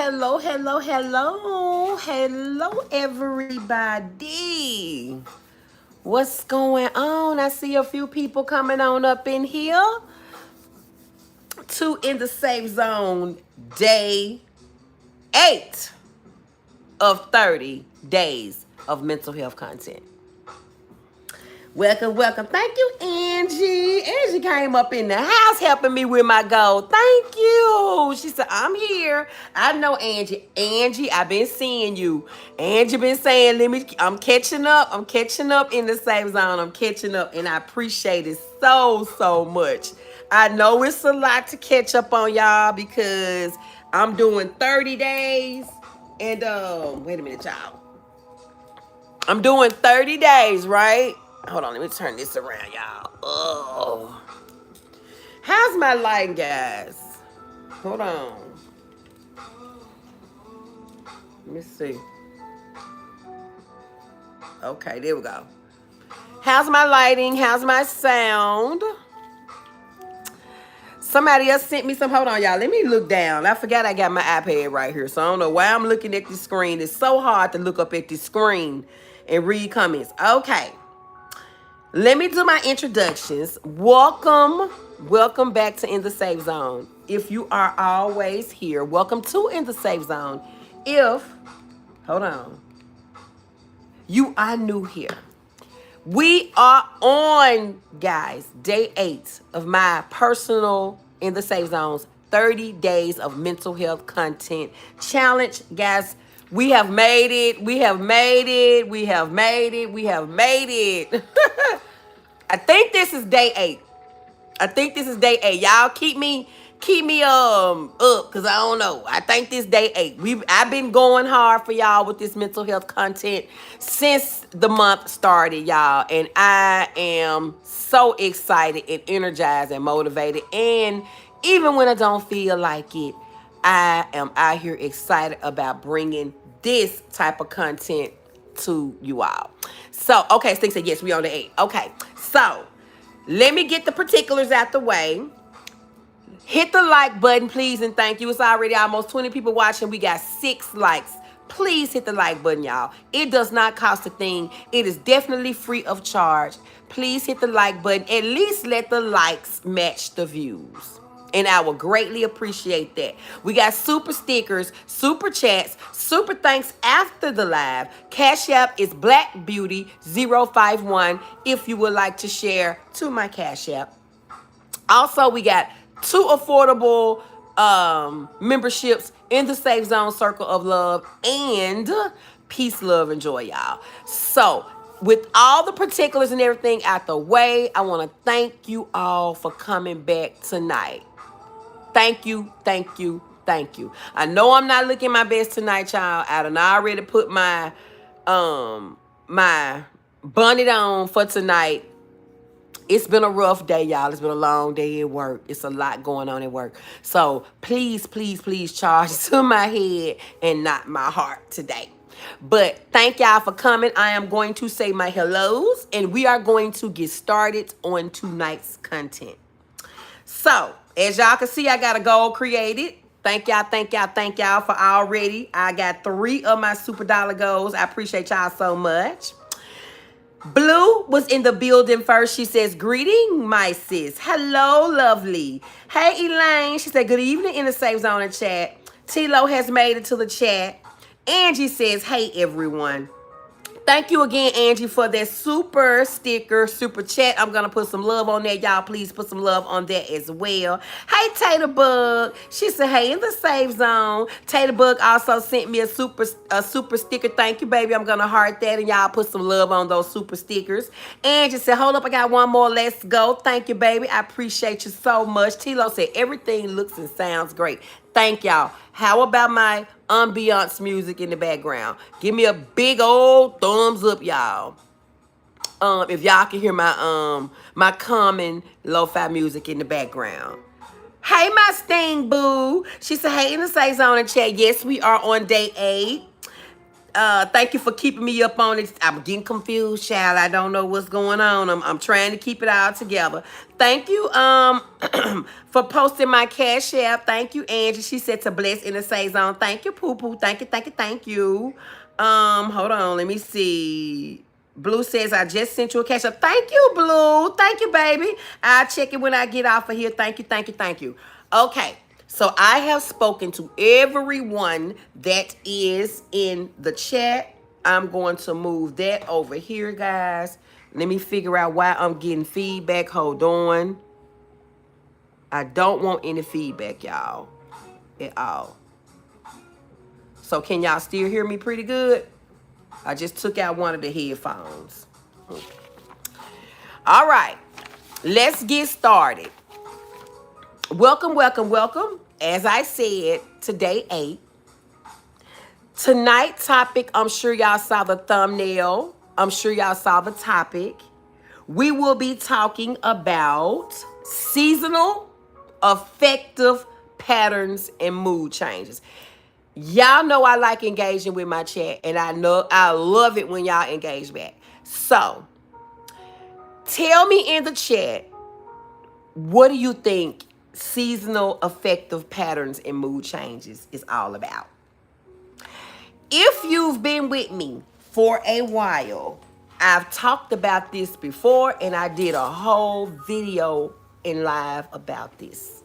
Hello, hello, hello. Hello, everybody. What's going on? I see a few people coming on up in here. Two in the safe zone, day 8 of 30 days of mental health content. Welcome, welcome. Thank you, Angie. Angie came up in the house helping me with my goal. Thank you. She said, I'm here. I know Angie. Angie, I've been seeing you. Angie been saying, I'm catching up. I'm catching up in the safe zone. I'm catching up. And I appreciate it so much. I know it's a lot to catch up on, y'all, because I'm doing 30 days. And wait a minute, y'all. I'm doing 30 days, right? Hold on, let me turn this around, y'all. Oh. How's my lighting, guys? Hold on. Let me see. Okay, there we go. How's my lighting? How's my sound? Somebody else sent me some. Hold on, y'all. Let me look down. I forgot I got my iPad right here, so I don't know why I'm looking at this screen. It's so hard to look up at this screen and read comments. Okay. Let me do my introductions. Welcome back to In the Safe Zone. If you are always here, welcome to In the Safe Zone. Hold on, you are new here. We are on, guys, day 8 of my personal In the Safe Zones 30 days of mental health content challenge, guys. We have made it. We have made it. We have made it. We have made it. I think this is day 8. Y'all keep me up, because I don't know. I think this day 8. I've been going hard for y'all with this mental health content since the month started, y'all. And I am so excited and energized and motivated. And even when I don't feel like it, I am out here excited about bringing this type of content to you all. So, okay, Stink said, yes, we on the 8. Okay, so let me get the particulars out the way. Hit the like button, please, and thank you. It's already almost 20 people watching. We got 6 likes. Please hit the like button, y'all. It does not cost a thing. It is definitely free of charge. Please hit the like button. At least let the likes match the views. And I will greatly appreciate that. We got super stickers, super chats, super thanks after the live. Cash App is Black Beauty 051 if you would like to share to my Cash App. Also, we got 2 affordable memberships in the Safe Zone Circle of Love and Peace, Love, and Joy, y'all. So, with all the particulars and everything out the way, I want to thank you all for coming back tonight. Thank you, thank you, thank you. I know I'm not looking my best tonight, y'all. I done already put my my bonnet on for tonight. It's been a rough day, y'all. It's been a long day at work. It's a lot going on at work. So please, please, please charge to my head and not my heart today. But thank y'all for coming. I am going to say my hellos, and we are going to get started on tonight's content. So, as y'all can see, I got a goal created. Thank y'all for already. I got 3 of my super dollar goals. I appreciate y'all so much. Blue was in the building first. She says, greeting, my sis. Hello, lovely. Hey, Elaine. She said, good evening in the Safe Zone and chat. T-Lo has made it to the chat. Angie says, hey, everyone. Thank you again, Angie, for that super sticker, super chat. I'm going to put some love on there. Y'all, please put some love on that as well. Hey, Tater Bug. She said, hey, in the Safe Zone. Tater Bug also sent me a super sticker. Thank you, baby. I'm going to heart that, and y'all put some love on those super stickers. Angie said, hold up, I got one more. Let's go. Thank you, baby. I appreciate you so much. T-Lo said, everything looks and sounds great. Thank y'all. How about my ambiance music in the background? Give me a big old thumbs up, y'all. If y'all can hear my my common lo-fi music in the background. Hey, my Sting Boo. She said, hey, in the Safe Zone and chat. Yes, we are on day 8. Thank you for keeping me up on it. I'm getting confused, child. I don't know what's going on. I'm trying to keep it all together. Thank you for posting my Cash App. Thank you, Angie. She said to bless in the Say Zone. Thank you, Poo Poo. Thank you, thank you, thank you. Hold on. Let me see. Blue says, I just sent you a Cash App. Thank you, Blue. Thank you, baby. I'll check it when I get off of here. Thank you, thank you, thank you. Okay. So I have spoken to everyone that is in the chat. I'm going to move that over here, guys. Let me figure out why I'm getting feedback. Hold on. I don't want any feedback, y'all, at all. So can y'all still hear me pretty good? I just took out one of the headphones. All right. Let's get started. Welcome, welcome, welcome. As I said, today 8. Tonight's topic, I'm sure y'all saw the thumbnail. I'm sure y'all saw the topic. We will be talking about seasonal affective patterns and mood changes. Y'all know I like engaging with my chat, and I love it when y'all engage back. So, tell me in the chat, what do you think seasonal affective patterns and mood changes is all about? If you've been with me for a while, I've talked about this before, and I did a whole video in live about this.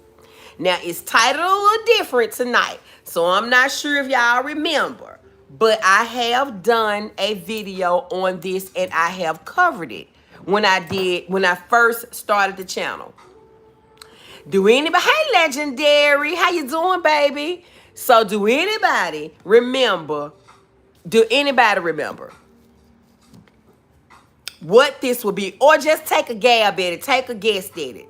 Now, it's titled a little different tonight, so I'm not sure if y'all remember, but I have done a video on this, and I have covered it when I first started the channel. Do anybody, hey Legendary, how you doing, baby? So do anybody remember what this would be? Or just take a gab at it, take a guess at it,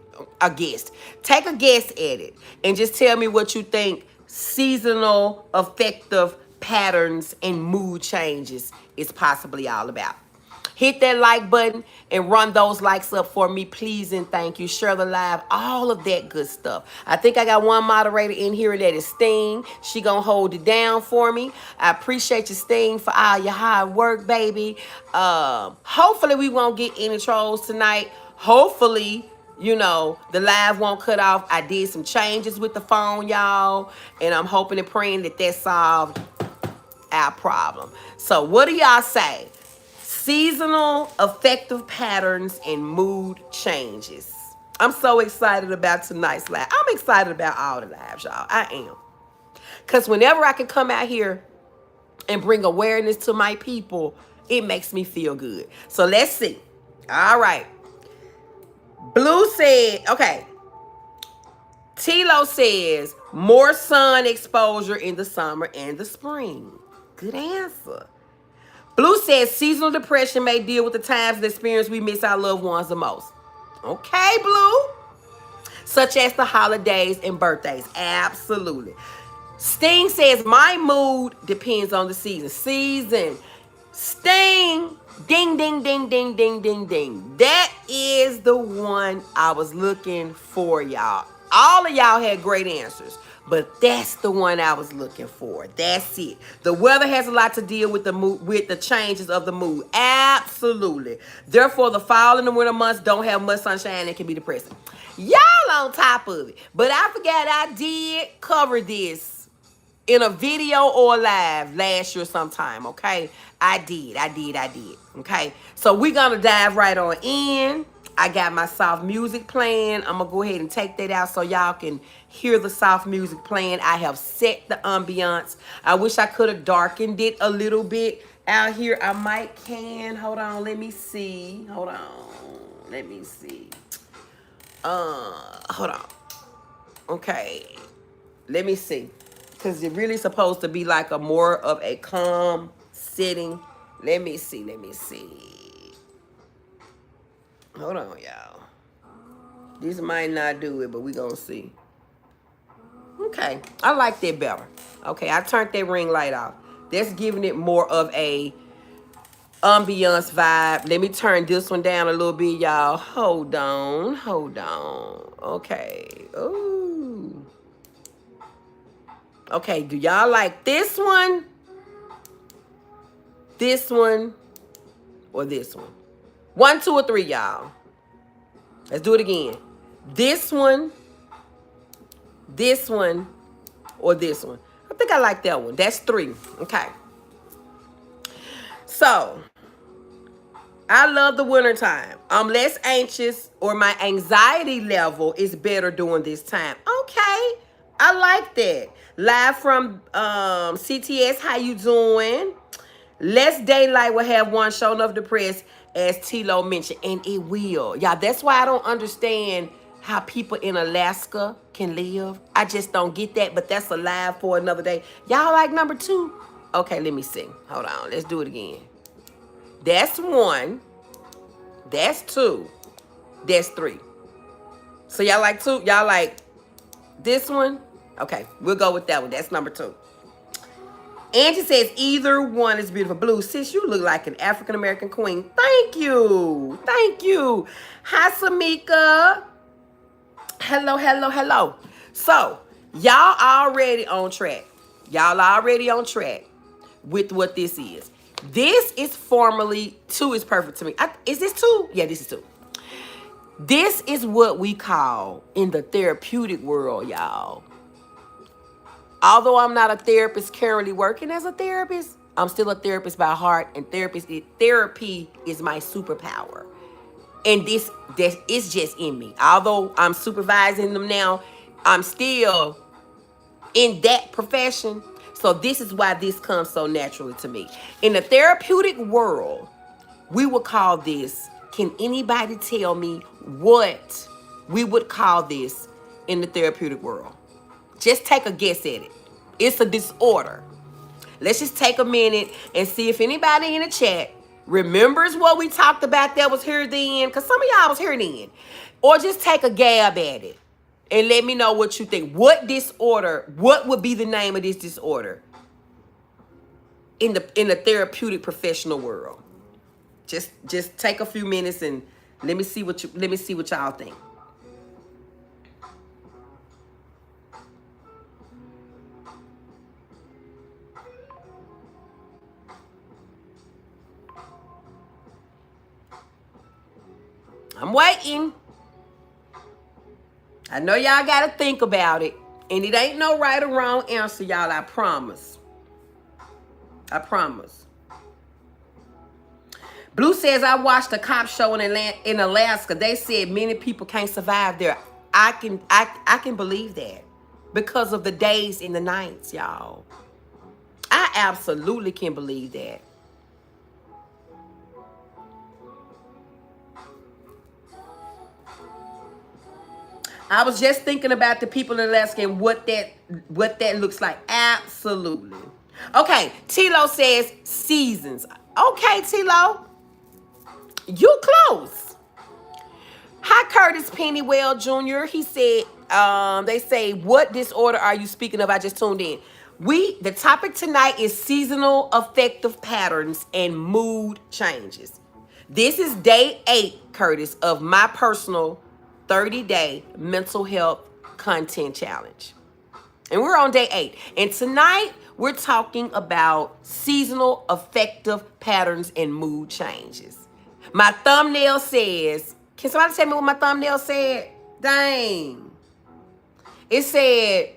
take a guess at it, and just tell me what you think seasonal affective patterns and mood changes is possibly all about. Hit that like button and run those likes up for me, please and thank you. Share the live, all of that good stuff. I think I got one moderator in here, that is Sting. She gonna hold it down for me. I appreciate you, Sting, for all your hard work, baby. Hopefully we won't get any trolls tonight. Hopefully, you know, the live won't cut off. I did some changes with the phone, y'all, and I'm hoping and praying that solved our problem. So what do y'all say? Seasonal affective patterns and mood changes. I'm so excited about tonight's live. I'm excited about all the lives, y'all. I am. Because whenever I can come out here and bring awareness to my people, it makes me feel good. So let's see. All right. Blue said, okay. Tilo says, more sun exposure in the summer and the spring. Good answer. Blue says seasonal depression may deal with the times and experience we miss our loved ones the most. Okay, Blue. Such as the holidays and birthdays. Absolutely. Sting says my mood depends on the season. Sting. Ding, ding, ding, ding, ding, ding, ding. That is the one I was looking for, y'all. All of y'all had great answers, but that's the one I was looking for. That's it. The weather has a lot to deal with the mood, with the changes of the mood. Absolutely. Therefore, the fall and the winter months don't have much sunshine and can be depressing. Y'all on top of it. But I forgot I did cover this in a video or live last year sometime, okay? I did. Okay? So we're going to dive right on in. I got my soft music playing. I'm going to go ahead and take that out so y'all can hear the soft music playing. I have set the ambiance. I wish I could have darkened it a little bit out here. I might can. Hold on. Let me see. Hold on. Okay. Let me see. Because it's really supposed to be like a more of a calm sitting. Let me see. Hold on, y'all. This might not do it, but we gonna see. Okay, I like that better. Okay, I turned that ring light off. That's giving it more of a ambiance vibe. Let me turn this one down a little bit, y'all. Hold on. Okay. Ooh. Okay, do y'all like this one? this one, or this one. 1, 2, or 3, y'all. Let's do it again. This one, or this one. I think I like that one. That's 3. Okay. So, I love the winter time. I'm less anxious, or my anxiety level is better during this time. Okay, I like that. Live from CTS, how you doing? Less daylight will have one shown up depressed, as T-Lo mentioned, and it will. Yeah, that's why I don't understand how people in Alaska can live. I just don't get that, but that's a live for another day. Y'all like number 2? Okay, let me see. Hold on, let's do it again. That's 1. That's 2. That's 3. So y'all like 2? Y'all like this one? Okay, we'll go with that one. That's number 2. Angie says either one is beautiful. Blue, sis, you look like an African-American queen. Thank you. Thank you. Hi, Samika. Hello, hello, hello. So, y'all already on track. Y'all already on track with what this is. This is formally, 2 is perfect to me. Is this 2? Yeah, this is 2. This is what we call in the therapeutic world, y'all. Although I'm not a therapist currently working as a therapist, I'm still a therapist by heart, and therapy is my superpower. And this is just in me. Although I'm supervising them now, I'm still in that profession. So this is why this comes so naturally to me. In the therapeutic world, we would call this, can anybody tell me what we would call this in the therapeutic world? Just take a guess at it. It's a disorder. Let's just take a minute and see if anybody in the chat remembers what we talked about that was here then, because some of y'all was here then. Or just take a gab at it and let me know what you think. What disorder, what would be the name of this disorder in the therapeutic professional world? Just take a few minutes and let me see what y'all think. I'm waiting. I know y'all got to think about it. And it ain't no right or wrong answer, y'all. I promise. I promise. Blue says, I watched a cop show in Alaska. They said many people can't survive there. I can believe that because of the days and the nights, y'all. I absolutely can believe that. I was just thinking about the people in Alaska and what that looks like. Absolutely. Okay, T-Lo says seasons. Okay, T-Lo. You close. Hi, Curtis Pennywell Jr. He said, they say, what disorder are you speaking of? I just tuned in. The topic tonight is seasonal affective patterns and mood changes. This is day 8, Curtis, of my personal 30-day mental health content challenge. And we're on day 8. And tonight, we're talking about seasonal affective patterns and mood changes. My thumbnail says, can somebody tell me what my thumbnail said? Dang. It said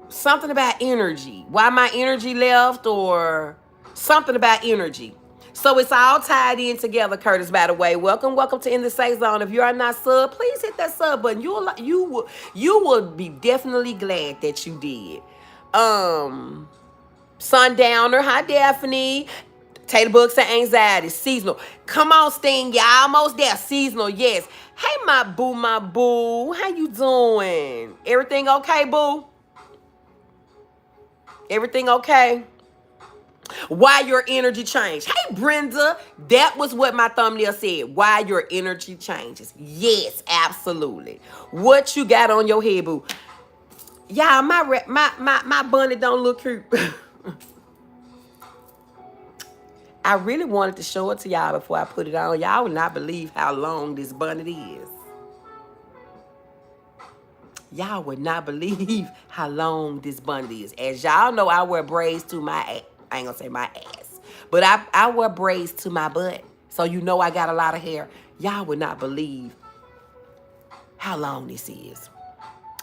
something about energy. Why my energy left, or something about energy. So it's all tied in together, Curtis, by the way. Welcome to In the Safe Zone. If you are not sub, please hit that sub button. You will be definitely glad that you did. Sundowner, hi Daphne. Tater Books and Anxiety, seasonal. Come on, Sting, y'all almost there. Seasonal, yes. Hey, my boo. How you doing? Everything okay, boo? Everything okay? Why your energy changed. Hey, Brenda, that was what my thumbnail said. Why your energy changes. Yes, absolutely. What you got on your head, boo? Y'all, my bunny don't look cute. I really wanted to show it to y'all before I put it on. Y'all would not believe how long this bonnet is. Y'all would not believe how long this bonnet is. As y'all know, I wear braids to my I ain't gonna say my ass. But I wear braids to my butt. So you know I got a lot of hair. Y'all would not believe how long this is.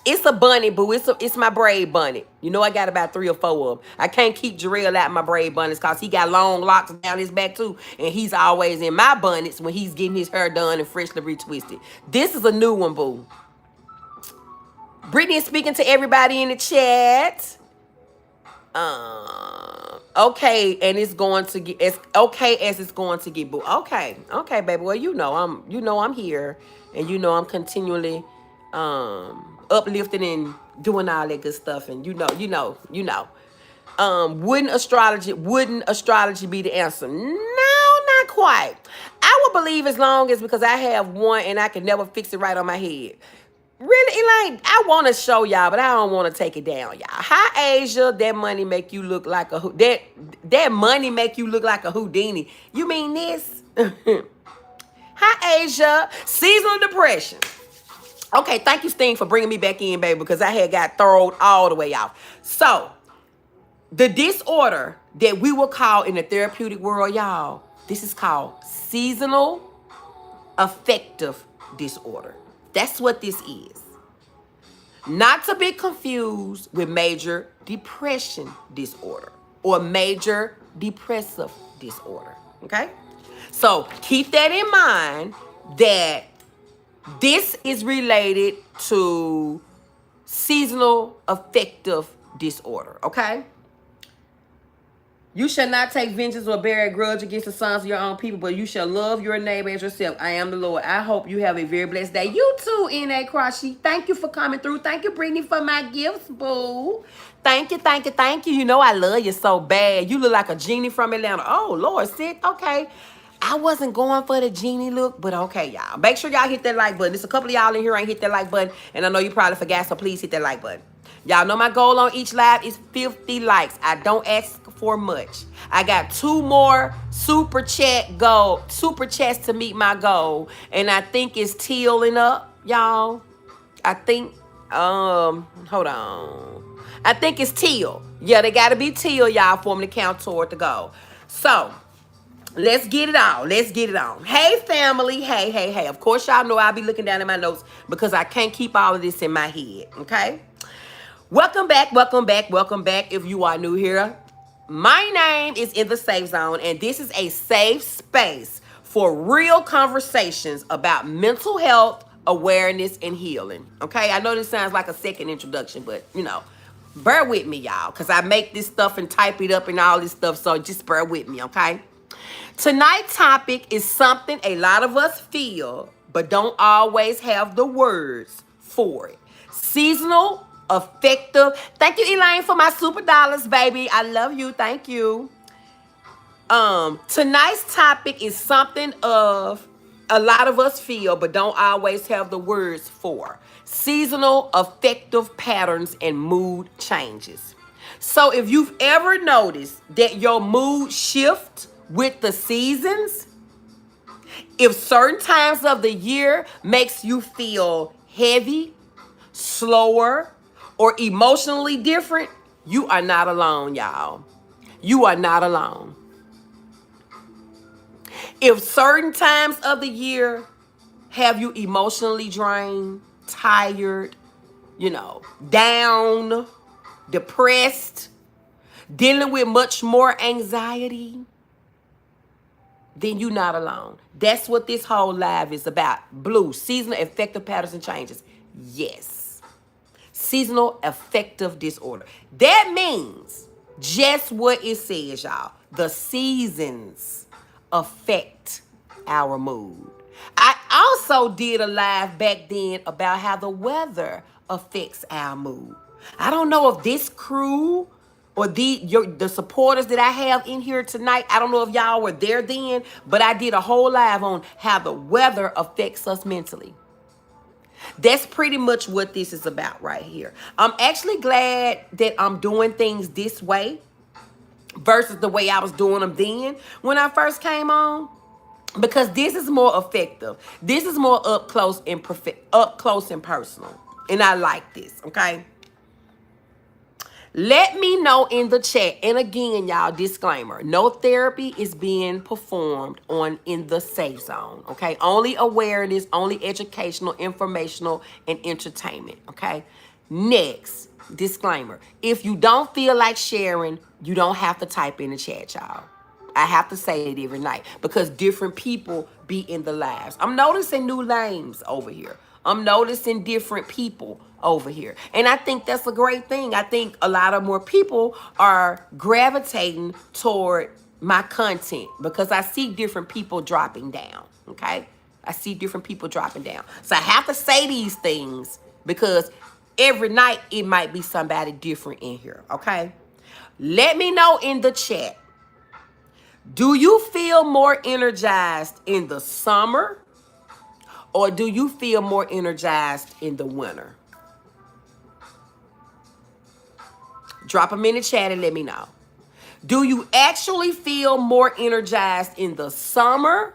It's a bunny, boo. It's my braid bunny. You know I got about 3 or 4 of them. I can't keep Jarrell out of my braid bunnies because he got long locks down his back too. And he's always in my bunnies when he's getting his hair done and freshly retwisted. This is a new one, boo. Brittany is speaking to everybody in the chat. Okay, and it's going to get as okay as it's going to get, boo. Okay, baby. Well, you know I'm here, and you know I'm continually uplifting and doing all that good stuff, and you know. Wouldn't astrology be the answer? No, not quite. I would believe as long as because I have one and I can never fix it right on my head. Really, Elaine, I want to show y'all, but I don't want to take it down, y'all. Hi, Asia. That money make you look like that money make you look like a Houdini. You mean this? Hi, Asia. Seasonal depression. Okay, thank you, Sting, for bringing me back in, baby, because I had got thrown all the way off. So, the disorder that we will call in the therapeutic world, y'all, this is called seasonal affective disorder. That's what this is. Not to be confused with major depression disorder or major depressive disorder, okay? So keep that in mind that this is related to seasonal affective disorder, okay? You shall not take vengeance or bear a grudge against the sons of your own people, but you shall love your neighbor as yourself. I am the Lord. I hope you have a very blessed day. You too, N.A. Crosby. Thank you for coming through. Thank you, Brittany, for my gifts, boo. Thank you. You know I love you so bad. You look like a genie from Atlanta. Oh, Lord, sick. Okay. I wasn't going for the genie look, but okay, y'all. Make sure y'all hit that like button. There's a couple of y'all in here ain't hit that like button, and I know you probably forgot, so please hit that like button. Y'all know my goal on each live is 50 likes. I don't ask for much. I got 2 more super chats to meet my goal, and I think it's tealing up, y'all. I think hold on. I think it's teal. Yeah, they gotta be teal, y'all, for me to count toward the goal. So let's get it on. Hey, family. Hey. Of course, y'all know I'll be looking down at my notes because I can't keep all of this in my head, okay? Welcome back. If you are new here, my name is In the Safe Zone, and this is a safe space for real conversations about mental health, awareness, and healing, okay? I know this sounds like a second introduction, but, you know, bear with me, y'all, because I make this stuff and type it up and all this stuff, so just bear with me, okay? Tonight's topic is something a lot of us feel, but don't always have the words for it. Seasonal affective. Thank you, Elaine, for my super dollars, baby. I love you. Thank you. Tonight's topic is something of a lot of us feel, but don't always have the words for. Seasonal affective patterns and mood changes. So if you've ever noticed that your mood shifts with the seasons, if certain times of the year makes you feel heavy, slower, or emotionally different, you are not alone, y'all. You are not alone. If certain times of the year have you emotionally drained, tired, down, depressed, dealing with much more anxiety, then you're not alone. That's what this whole live is about. Blue, seasonal affective patterns and changes. Yes. Seasonal affective disorder. That means just what it says, y'all. The seasons affect our mood. I also did a live back then about how the weather affects our mood. I don't know if this crew or the supporters that I have in here tonight, I don't know if y'all were there then, but I did a whole live on how the weather affects us mentally. That's pretty much what this is about right here. I'm actually glad that I'm doing things this way versus the way I was doing them then when I first came on, because this is more effective. This is more up close and personal, and I like this. Okay. Let me know in the chat. And again, y'all, disclaimer. No therapy is being performed on in the safe zone. Okay. Only awareness, only educational, informational, and entertainment. Okay. Next, disclaimer. If you don't feel like sharing, you don't have to type in the chat, y'all. I have to say it every night because different people be in the lives. I'm noticing new names over here. I'm noticing different people over here. And I think that's a great thing. I think a lot of more people are gravitating toward my content because I see different people dropping down. Okay? I see different people dropping down. So I have to say these things because every night it might be somebody different in here. Okay? Let me know in the chat. Do you feel more energized in the summer or do you feel more energized in the winter? Drop them in the chat and let me know. Do you actually feel more energized in the summer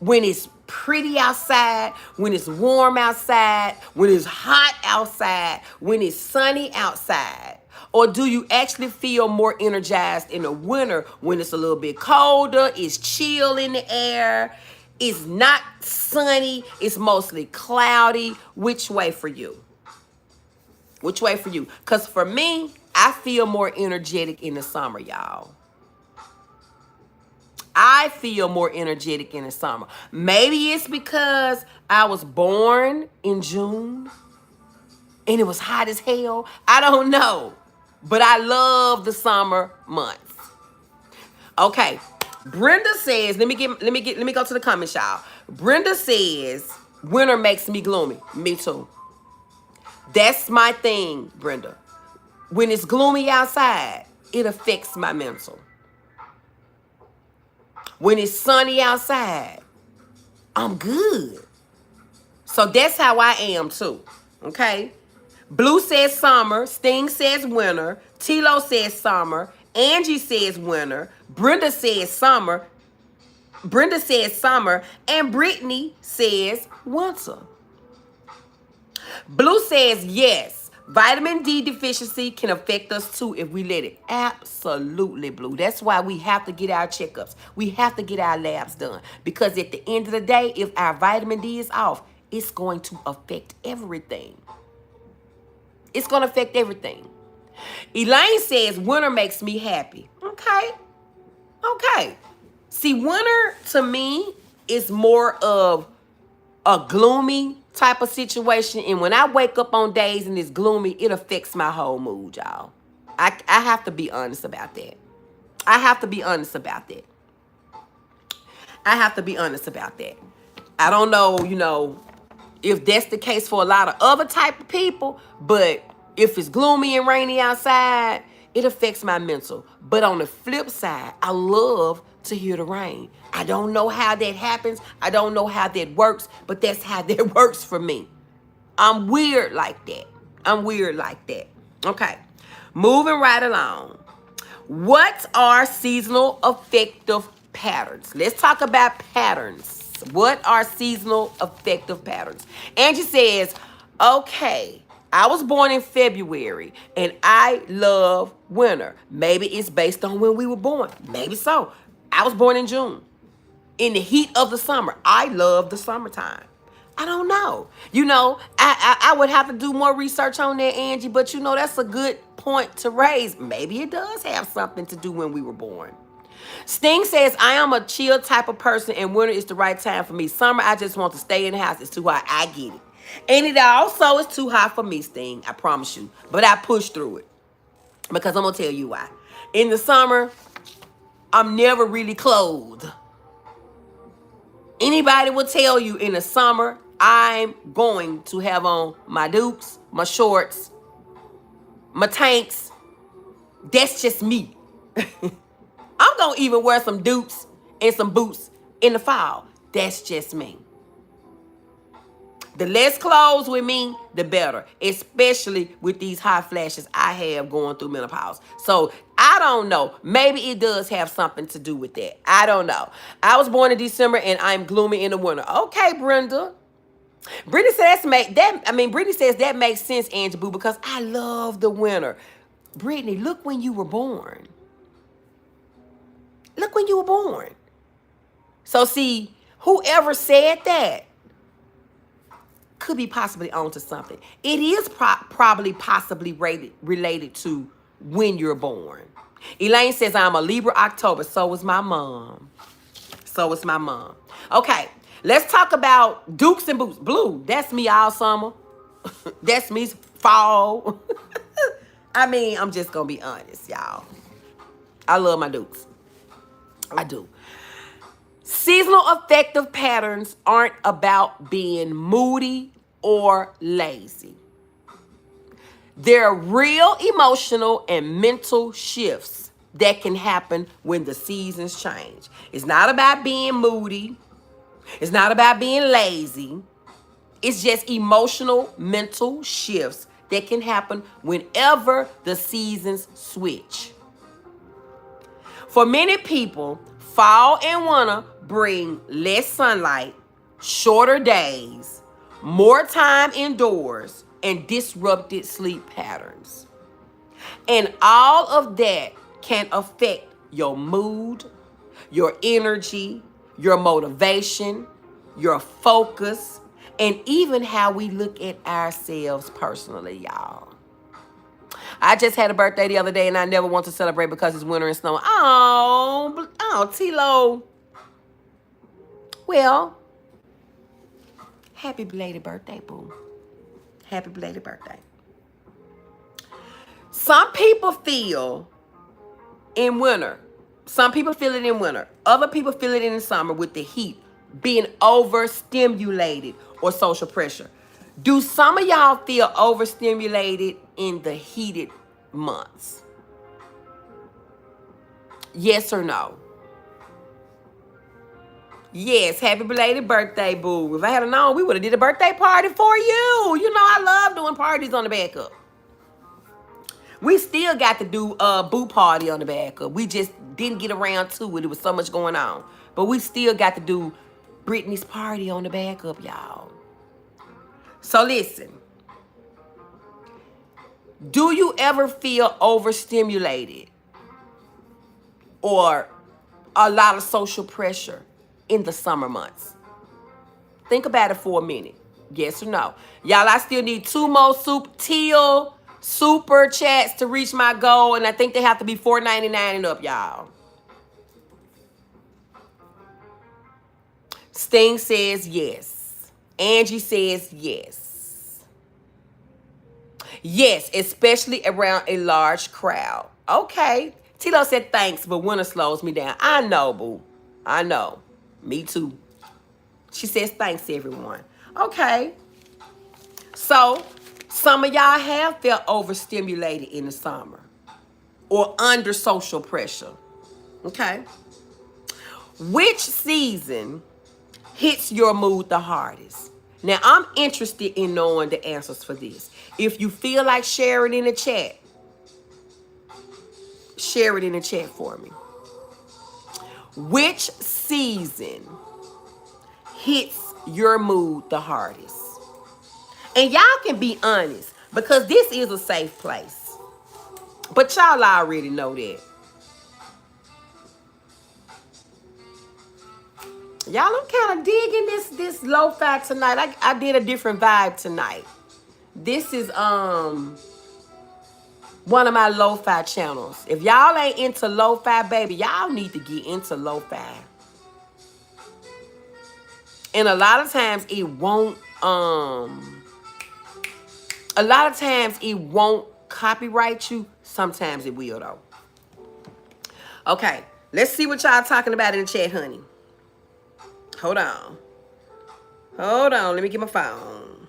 when it's pretty outside, when it's warm outside, when it's hot outside, when it's sunny outside? Or do you actually feel more energized in the winter when it's a little bit colder, it's chill in the air, it's not sunny, it's mostly cloudy? Which way for you? Which way for you? Because for me, I feel more energetic in the summer, y'all. I feel more energetic in the summer. Maybe it's because I was born in June and it was hot as hell. I don't know. But I love the summer months. Okay. Brenda says, let me go to the comments, y'all. Brenda says, winter makes me gloomy. Me too. That's my thing, Brenda. When it's gloomy outside, it affects my mental. When it's sunny outside, I'm good. So that's how I am too. Okay? Blue says summer. Sting says winter. Tilo says summer. Angie says winter. Brenda says summer. And Brittany says winter. Blue says yes. Vitamin D deficiency can affect us too if we let it. Absolutely, Blue. That's why we have to get our checkups. We have to get our labs done. Because at the end of the day, if our vitamin D is off, it's going to affect everything. It's going to affect everything. Elaine says winter makes me happy. Okay. Okay. See, winter to me is more of a gloomy type of situation. And when I wake up on days and it's gloomy, it affects my whole mood, y'all. I have to be honest about that. I have to be honest about that. I don't know, if that's the case for a lot of other type of people, but if it's gloomy and rainy outside, it affects my mental. But on the flip side, I love to hear the rain. I don't know how that happens. I don't know how that works, but that's how that works for me. I'm weird like that. Okay, moving right along. What are seasonal affective patterns? Let's talk about patterns. What are seasonal affective patterns? Angie says, okay, I was born in February and I love winter. Maybe it's based on when we were born. Maybe so. I was born in June. In the heat of the summer. I love the summertime. I don't know. I would have to do more research on that, Angie, but that's a good point to raise. Maybe it does have something to do when we were born. Sting says, I am a chill type of person and winter is the right time for me. Summer, I just want to stay in the house. It's too hot. I get it. And it also is too hot for me, Sting. I promise you. But I push through it. Because I'm going to tell you why. In the summer, I'm never really clothed. Anybody will tell you in the summer, I'm going to have on my dukes, my shorts, my tanks. That's just me. I'm going to even wear some dukes and some boots in the fall. That's just me. The less clothes with me, the better. Especially with these hot flashes I have going through menopause. So, I don't know. Maybe it does have something to do with that. I don't know. I was born in December and I'm gloomy in the winter. Okay, Brenda. Brittany says Brittany says that makes sense, Angie Boo, because I love the winter. Brittany, look when you were born. Look when you were born. So see, whoever said that could be possibly onto something. It is probably possibly related to when you're born. Elaine says, I'm a Libra October. So is my mom. So is my mom. Okay, let's talk about Dukes and Boots. Blue, that's me all summer. That's me fall. I mean, I'm just going to be honest, y'all. I love my Dukes. I do. Seasonal affective patterns aren't about being moody or lazy. There are real emotional and mental shifts that can happen when the seasons change. It's not about being moody. It's not about being lazy. It's just emotional, mental shifts that can happen whenever the seasons switch. For many people, fall and winter bring less sunlight, shorter days, more time indoors, and disrupted sleep patterns. And all of that can affect your mood, your energy, your motivation, your focus, and even how we look at ourselves personally, y'all. I just had a birthday the other day and I never want to celebrate because it's winter and snow. Oh, T-Lo. Well, happy belated birthday, boo. Happy belated birthday. Some people feel in winter. Some people feel it in winter. Other people feel it in the summer with the heat, being overstimulated or social pressure. Do some of y'all feel overstimulated in the heated months? Yes or no? Yes, happy belated birthday, boo. If I had known, we would have did a birthday party for you. You know I love doing parties on the backup. We still got to do a boo party on the backup. We just didn't get around to it. It was so much going on. But we still got to do Brittany's party on the backup, y'all. So listen. Do you ever feel overstimulated or a lot of social pressure in the summer months? Think about it for a minute. Yes or no? Y'all, I still need 2 more super chats to reach my goal, and I think they have to be $4.99 and up, y'all. Sting says yes. Angie says yes. Yes, especially around a large crowd. Okay. Tilo said thanks, but winter slows me down. I know, boo. I know. Me too. She says thanks, everyone. Okay. So, some of y'all have felt overstimulated in the summer or under social pressure. Okay. Which season hits your mood the hardest? Now, I'm interested in knowing the answers for this. If you feel like sharing in the chat, share it in the chat for me. Which season hits your mood the hardest? And y'all can be honest, because this is a safe place. But y'all already know that. Y'all, I'm kind of digging this lo-fi tonight. I did a different vibe tonight. This is one of my lo-fi channels. If y'all ain't into lo-fi, baby, y'all need to get into lo-fi. And a lot of times it won't copyright you. Sometimes it will though. Okay, let's see what y'all talking about in the chat, honey. Hold on, let me get my phone.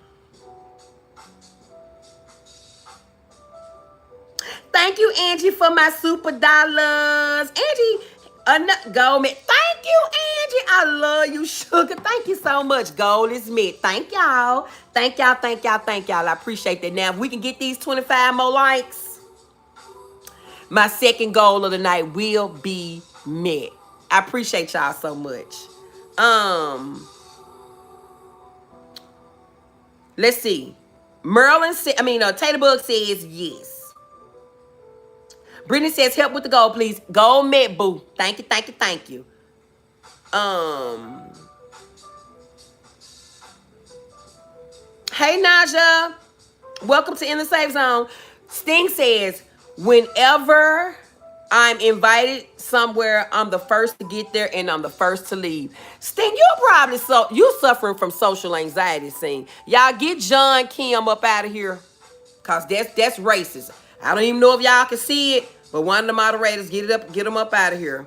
Thank you, Angie, for my super dollars. Angie, Goldman. Thank you, Angie. I love you, sugar. Thank you so much, Gold is me. Thank y'all. Thank y'all. I appreciate that. Now, if we can get these 25 more likes, my second goal of the night will be met. I appreciate y'all so much. Let's see. Tater Bug says yes. Brittany says help with the goal, please. Goal met, boo. Thank you, thank you, thank you. Hey, Naja. Welcome to In the Safe Zone. Sting says, whenever I'm invited somewhere, I'm the first to get there and I'm the first to leave. Sting, you suffering from social anxiety, Sting. Y'all get John Kim up out of here. Cause that's racist. I don't even know if y'all can see it, but one of the moderators get them up out of here.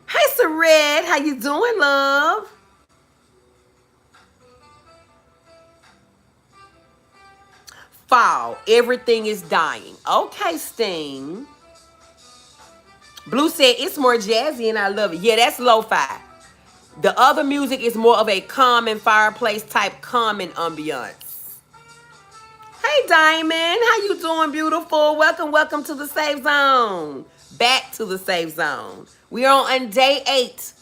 Hey, Sared, how you doing, love? Fall, everything is dying. Okay, Sting. Blue said it's more jazzy and I love it. Yeah, that's lo-fi. The other music is more of a calming fireplace type calming ambiance. Hey, Diamond, how you doing, beautiful? Welcome to the Safe Zone. Back to the Safe Zone. We are on day 8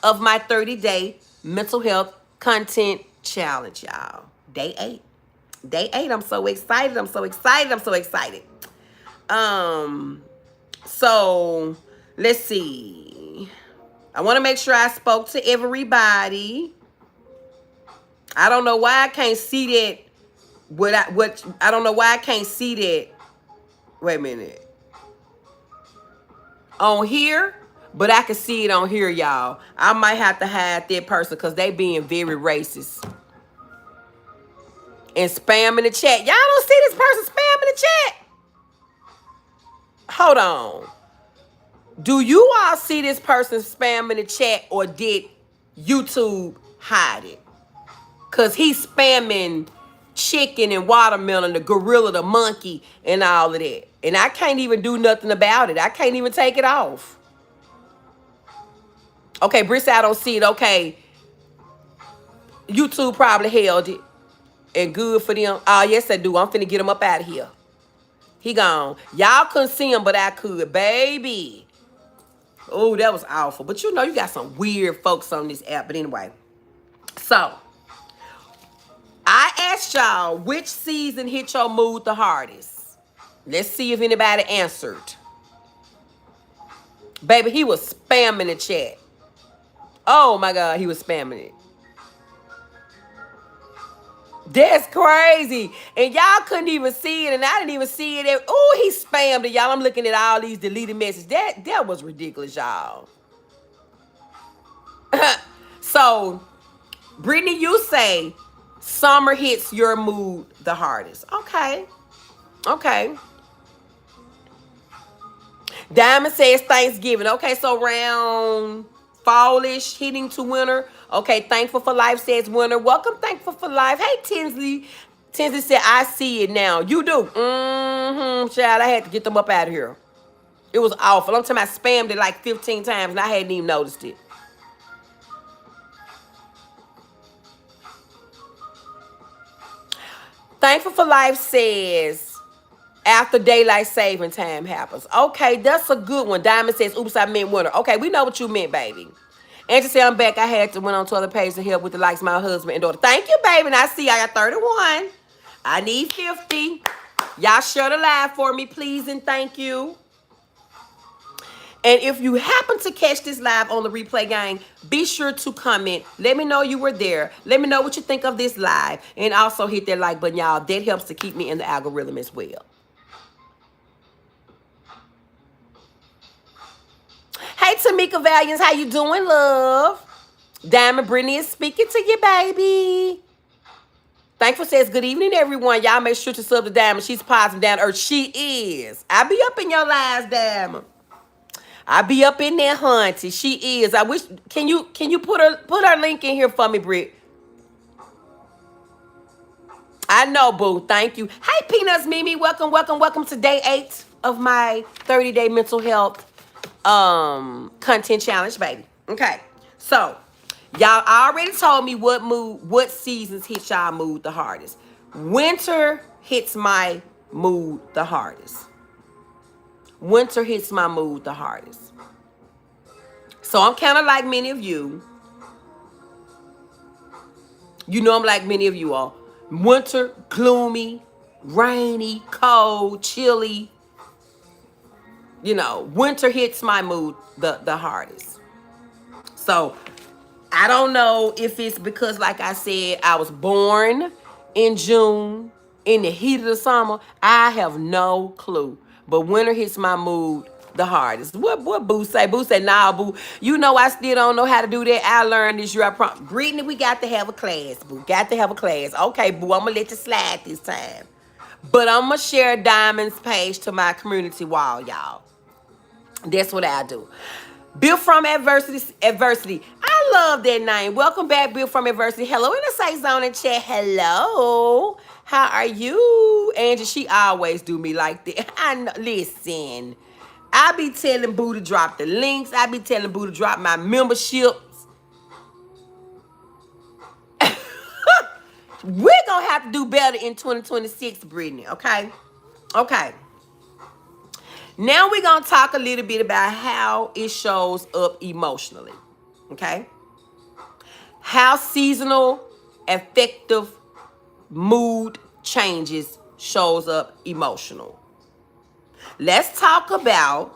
of my 30-day mental health content challenge, y'all. Day 8. Day 8. I'm so excited. So let's see. I want to make sure I spoke to everybody. I don't know why I can't see that. I don't know why I can't see that. Wait a minute. On here, but I can see it on here, y'all. I might have to hide that person because they being very racist. And spamming the chat. Y'all don't see this person spamming the chat? Hold on. Do you all see this person spamming the chat or did YouTube hide it? Because he's spamming chicken and watermelon, the gorilla, the monkey, and all of that. And I can't even do nothing about it. I can't even take it off. Okay, Britt, I don't see it. Okay. YouTube probably held it. And good for them. Oh, yes, I do. I'm finna get him up out of here. He gone. Y'all couldn't see him, but I could. Baby. Oh, that was awful. But you know, you got some weird folks on this app. But anyway. So, I asked y'all, which season hit your mood the hardest? Let's see if anybody answered. Baby, he was spamming the chat. Oh, my God. He was spamming it. That's crazy. And y'all couldn't even see it, and I didn't even see it. Oh, he spammed it, y'all. I'm looking at all these deleted messages. That was ridiculous, y'all. So, Brittany, you say summer hits your mood the hardest. Okay. Okay. Diamond says Thanksgiving. Okay, so around fallish, hitting to winter. Okay, Thankful for Life says winter. Welcome, Thankful for Life. Hey, Tinsley. Tinsley said, I see it now. You do. Child, I had to get them up out of here. It was awful. I'm talking about spammed it like 15 times and I hadn't even noticed it. Thankful for Life says, after daylight saving time happens. Okay, that's a good one. Diamond says, oops, I meant winter. Okay, we know what you meant, baby. Angie said, I'm back. I had to went on to other pages to help with the likes of my husband and daughter. Thank you, baby. And I see I got 31. I need 50. Y'all share the live for me, please, and thank you. And if you happen to catch this live on the replay, gang, be sure to comment. Let me know you were there. Let me know what you think of this live. And also hit that like button, y'all. That helps to keep me in the algorithm as well. Hey, Tamika Valiance, how you doing, love? Diamond Brittany is speaking to you, baby. Thankful says, good evening, everyone. Y'all make sure to sub to Diamond. She's positive down to earth. She is. I be up in your lives, Diamond. I be up in there, hunty. She is. I wish. Can you put her link in here for me, Britt? I know, boo. Thank you. Hey, Peanuts Mimi. Welcome to day 8 of my 30-day mental health content challenge, baby. Okay. So, y'all already told me what seasons hit y'all mood the hardest. Winter hits my mood the hardest. Winter hits my mood the hardest. So I'm kind of like many of you. You know I'm like many of you are. Winter, gloomy, rainy, cold, chilly. You know, winter hits my mood the hardest. So I don't know if it's because, like I said, I was born in June, in the heat of the summer. I have no clue. But winter hits my mood the hardest. What Boo say? Boo say, nah, Boo. You know I still don't know how to do that. I learned this year. Brittany, we got to have a class, Boo. Got to have a class. Okay, Boo, I'm going to let you slide this time. But I'm going to share Diamond's page to my community wall, y'all. That's what I do. Built from adversity. I love that name. Welcome back, Built from Adversity. Hello in the Safe Zone and chat. Hello. How are you? Angie, she always do me like that. I know. Listen, I be telling Boo to drop the links. I be telling Boo to drop my memberships. We're going to have to do better in 2026, Brittany, okay? Okay. Now we're going to talk a little bit about how it shows up emotionally, okay? How seasonal affective mood changes shows up emotional. Let's talk about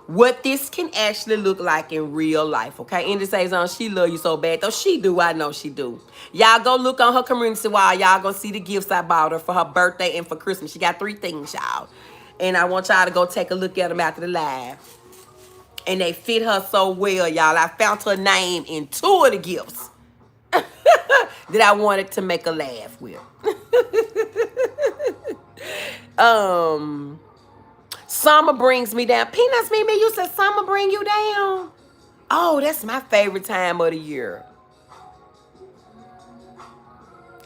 what this can actually look like in real life, okay? In the Safe Zone, she love you so bad, though she do, I know she do. Y'all go look on her community wall. Y'all gonna see the gifts I bought her for her birthday and for Christmas. She got 3 things, y'all. And I want y'all to go take a look at them after the live. And they fit her so well, y'all. I found her name in 2 of the gifts that I wanted to make her laugh with. Summer brings me down. Peanuts, Mimi, you said summer bring you down? Oh, that's my favorite time of the year.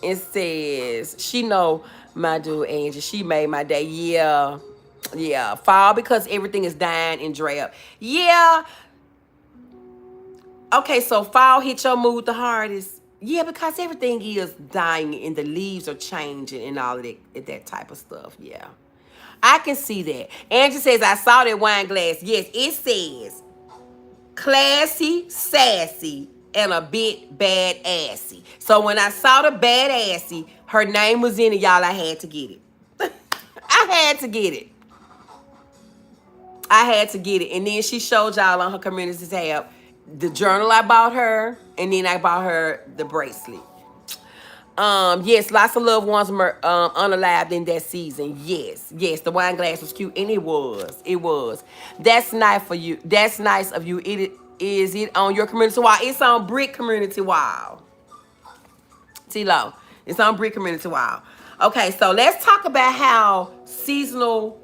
It says, she know my dude, Angie. She made my day. Yeah. Yeah. Fall because everything is dying and drab. Yeah. Okay, so fall hit your mood the hardest. Yeah, because everything is dying and the leaves are changing and all of that type of stuff. Yeah. I can see that. Angie says, I saw that wine glass. Yes, it says classy, sassy, and a bit badassy. So when I saw the badassy, her name was in it, y'all. I had to get it. I had to get it. I had to get it. And then she showed y'all on her community tab the journal I bought her, and then I bought her the bracelet. Yes, lots of loved ones unalived in that season. Yes, the wine glass was cute, and it was. That's nice for you. That's nice of you. Is it on your community wall? It's on Brick Community Wall. T-Lo, it's on Brick Community Wall. Okay, so let's talk about how seasonal,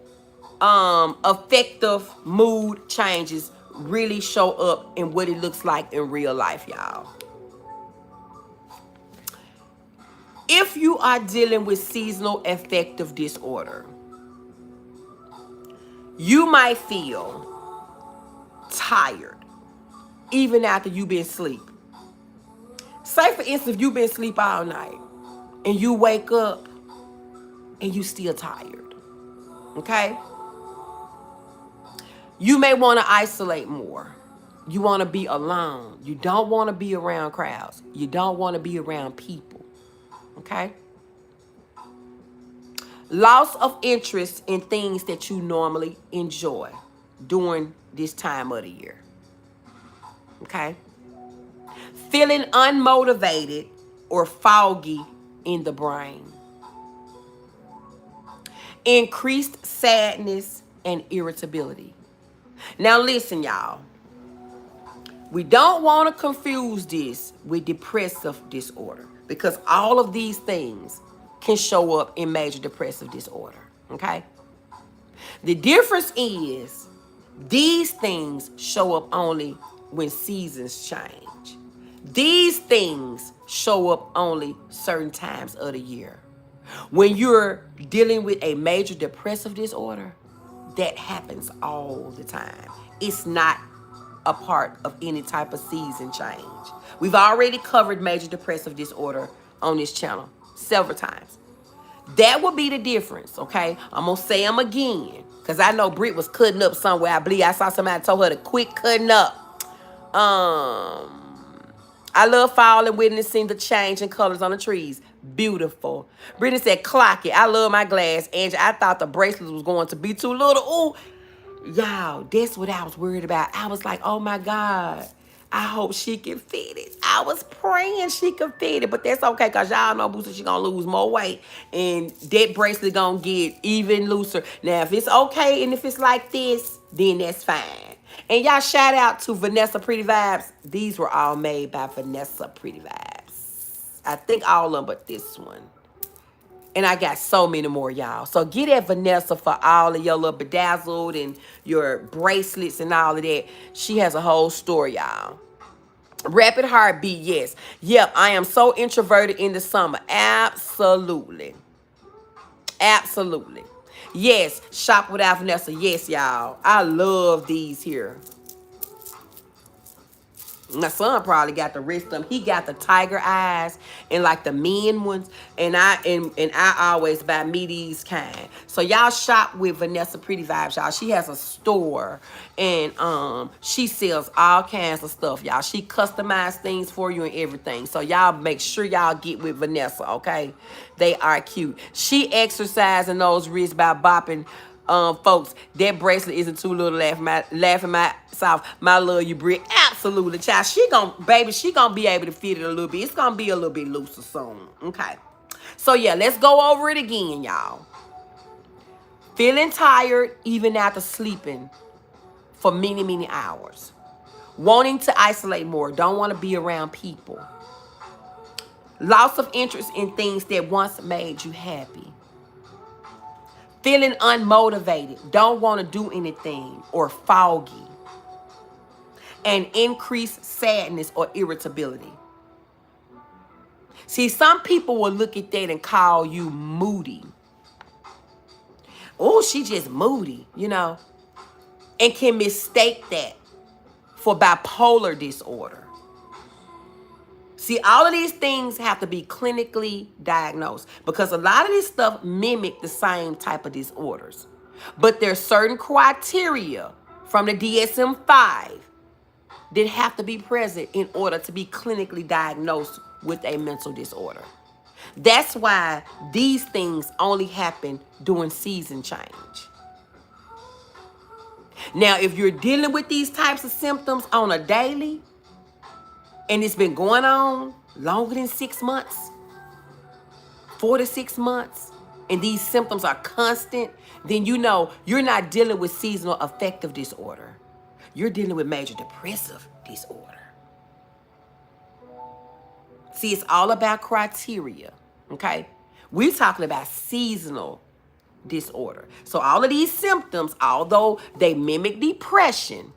affective mood changes really show up in what it looks like in real life, y'all. If you are dealing with seasonal affective disorder, you might feel tired even after you've been asleep. Say, for instance, if you've been asleep all night and you wake up and you still tired, okay? You may want to isolate more. You want to be alone. You don't want to be around crowds. You don't want to be around people. Okay? Loss of interest in things that you normally enjoy during this time of the year. Okay? Feeling unmotivated or foggy in the brain. Increased sadness and irritability. Now listen, y'all. We don't want to confuse this with depressive disorder, because all of these things can show up in major depressive disorder, okay? The difference is these things show up only when seasons change. These things show up only certain times of the year. When you're dealing with a major depressive disorder, that happens all the time. It's not a part of any type of season change. We've already covered major depressive disorder on this channel several times. That will be the difference, okay? I'm going to say them again, because I know Britt was cutting up somewhere. I believe I saw somebody told her to quit cutting up. I love fall and witnessing the change in colors on the trees. Beautiful. Brittany said, clock it. I love my glass. Angie, I thought the bracelet was going to be too little. Ooh, y'all, that's what I was worried about. I was like, oh my God, I hope she can fit it. I was praying she could fit it, but that's okay because y'all know Boosie, she gonna lose more weight and that bracelet gonna get even looser. Now, if it's okay and if it's like this, then that's fine. And y'all shout out to Vanessa Pretty Vibes. These were all made by Vanessa Pretty Vibes. I think all of them but this one. And I got so many more, y'all. So get at Vanessa for all of your little bedazzled and your bracelets and all of that. She has a whole store, y'all. Rapid heartbeat, yes. Yep, I am so introverted in the summer. Absolutely. Absolutely. Yes, shop without Vanessa. Yes, y'all. I love these here. My son probably got the rest of them. He got the tiger eyes and like the men ones. And I always buy me these kind. So y'all shop with Vanessa Pretty Vibes, y'all. She has a store and she sells all kinds of stuff, y'all. She customized things for you and everything. So y'all make sure y'all get with Vanessa, okay? They are cute. She exercising those wrists by bopping. Folks, that bracelet isn't too little. Laughing myself. My love you, Britt. Absolutely, child. She gonna be able to fit it a little bit. It's gonna be a little bit looser soon. Okay. So yeah, let's go over it again, y'all. Feeling tired even after sleeping for many, many hours. Wanting to isolate more. Don't want to be around people. Loss of interest in things that once made you happy. Feeling unmotivated, don't want to do anything, or foggy. And increased sadness or irritability. See, some people will look at that and call you moody. Oh, she just moody, you know, and can mistake that for bipolar disorder. See, all of these things have to be clinically diagnosed because a lot of this stuff mimic the same type of disorders. But there's certain criteria from the DSM-5 that have to be present in order to be clinically diagnosed with a mental disorder. That's why these things only happen during season change. Now, if you're dealing with these types of symptoms on a daily, and it's been going on longer than 6 months, 4 to 6 months, and these symptoms are constant, then you know you're not dealing with seasonal affective disorder. You're dealing with major depressive disorder. See, it's all about criteria, okay? We're talking about seasonal disorder. So all of these symptoms, although they mimic depression,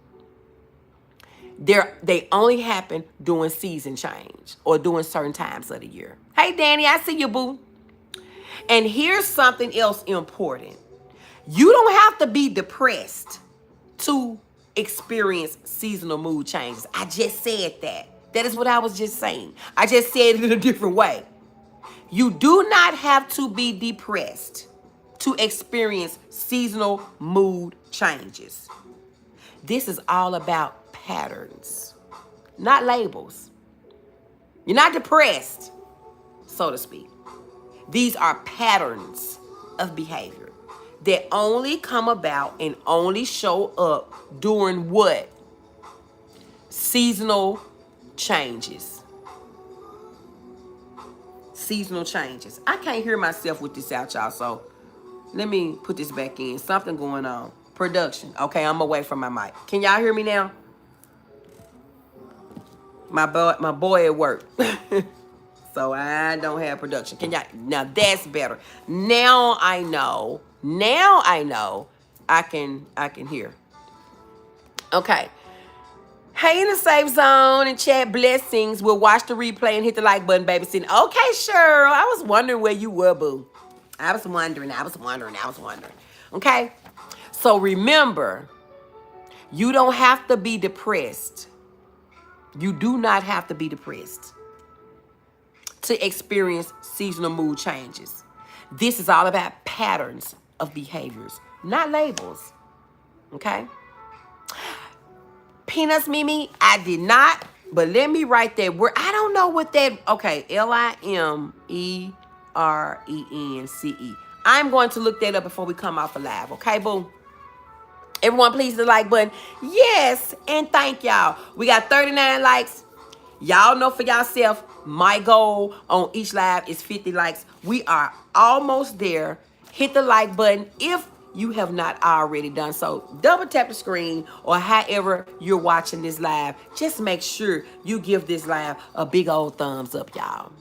they only happen during season change or during certain times of the year. Hey, Danny, I see you, boo. And here's something else important. You don't have to be depressed to experience seasonal mood changes. I just said that. That is what I was just saying. I just said it in a different way. You do not have to be depressed to experience seasonal mood changes. This is all about patterns, not labels. You're not depressed, so to speak. These are patterns of behavior that only come about and only show up during what? Seasonal changes. Seasonal changes. I can't hear myself with this out, y'all, so let me put this back in. Something going on. Production. Okay, I'm away from my mic. Can y'all hear me now? My boy at work. So I don't have production. Can y'all? Now that's better. Now I know. I can hear. Okay. Hey, in the safe zone and chat blessings. We'll watch the replay and hit the like button, baby. Okay, Cheryl. I was wondering where you were, boo. I was wondering. Okay. So remember, you don't have to be depressed. You do not have to be depressed to experience seasonal mood changes. This is all about patterns of behaviors, not labels. Okay? Peanuts, Mimi, I did not But let me write that word. I don't know what that. Okay, Limerence. I'm going to look that up before we come off a live. Okay, boo. Everyone, please the like button. Yes, and thank y'all. We got 39 likes. Y'all know for yourself, my goal on each live is 50 likes. We are almost there. Hit the like button if you have not already done so. Double tap the screen or however you're watching this live. Just make sure you give this live a big old thumbs up, y'all.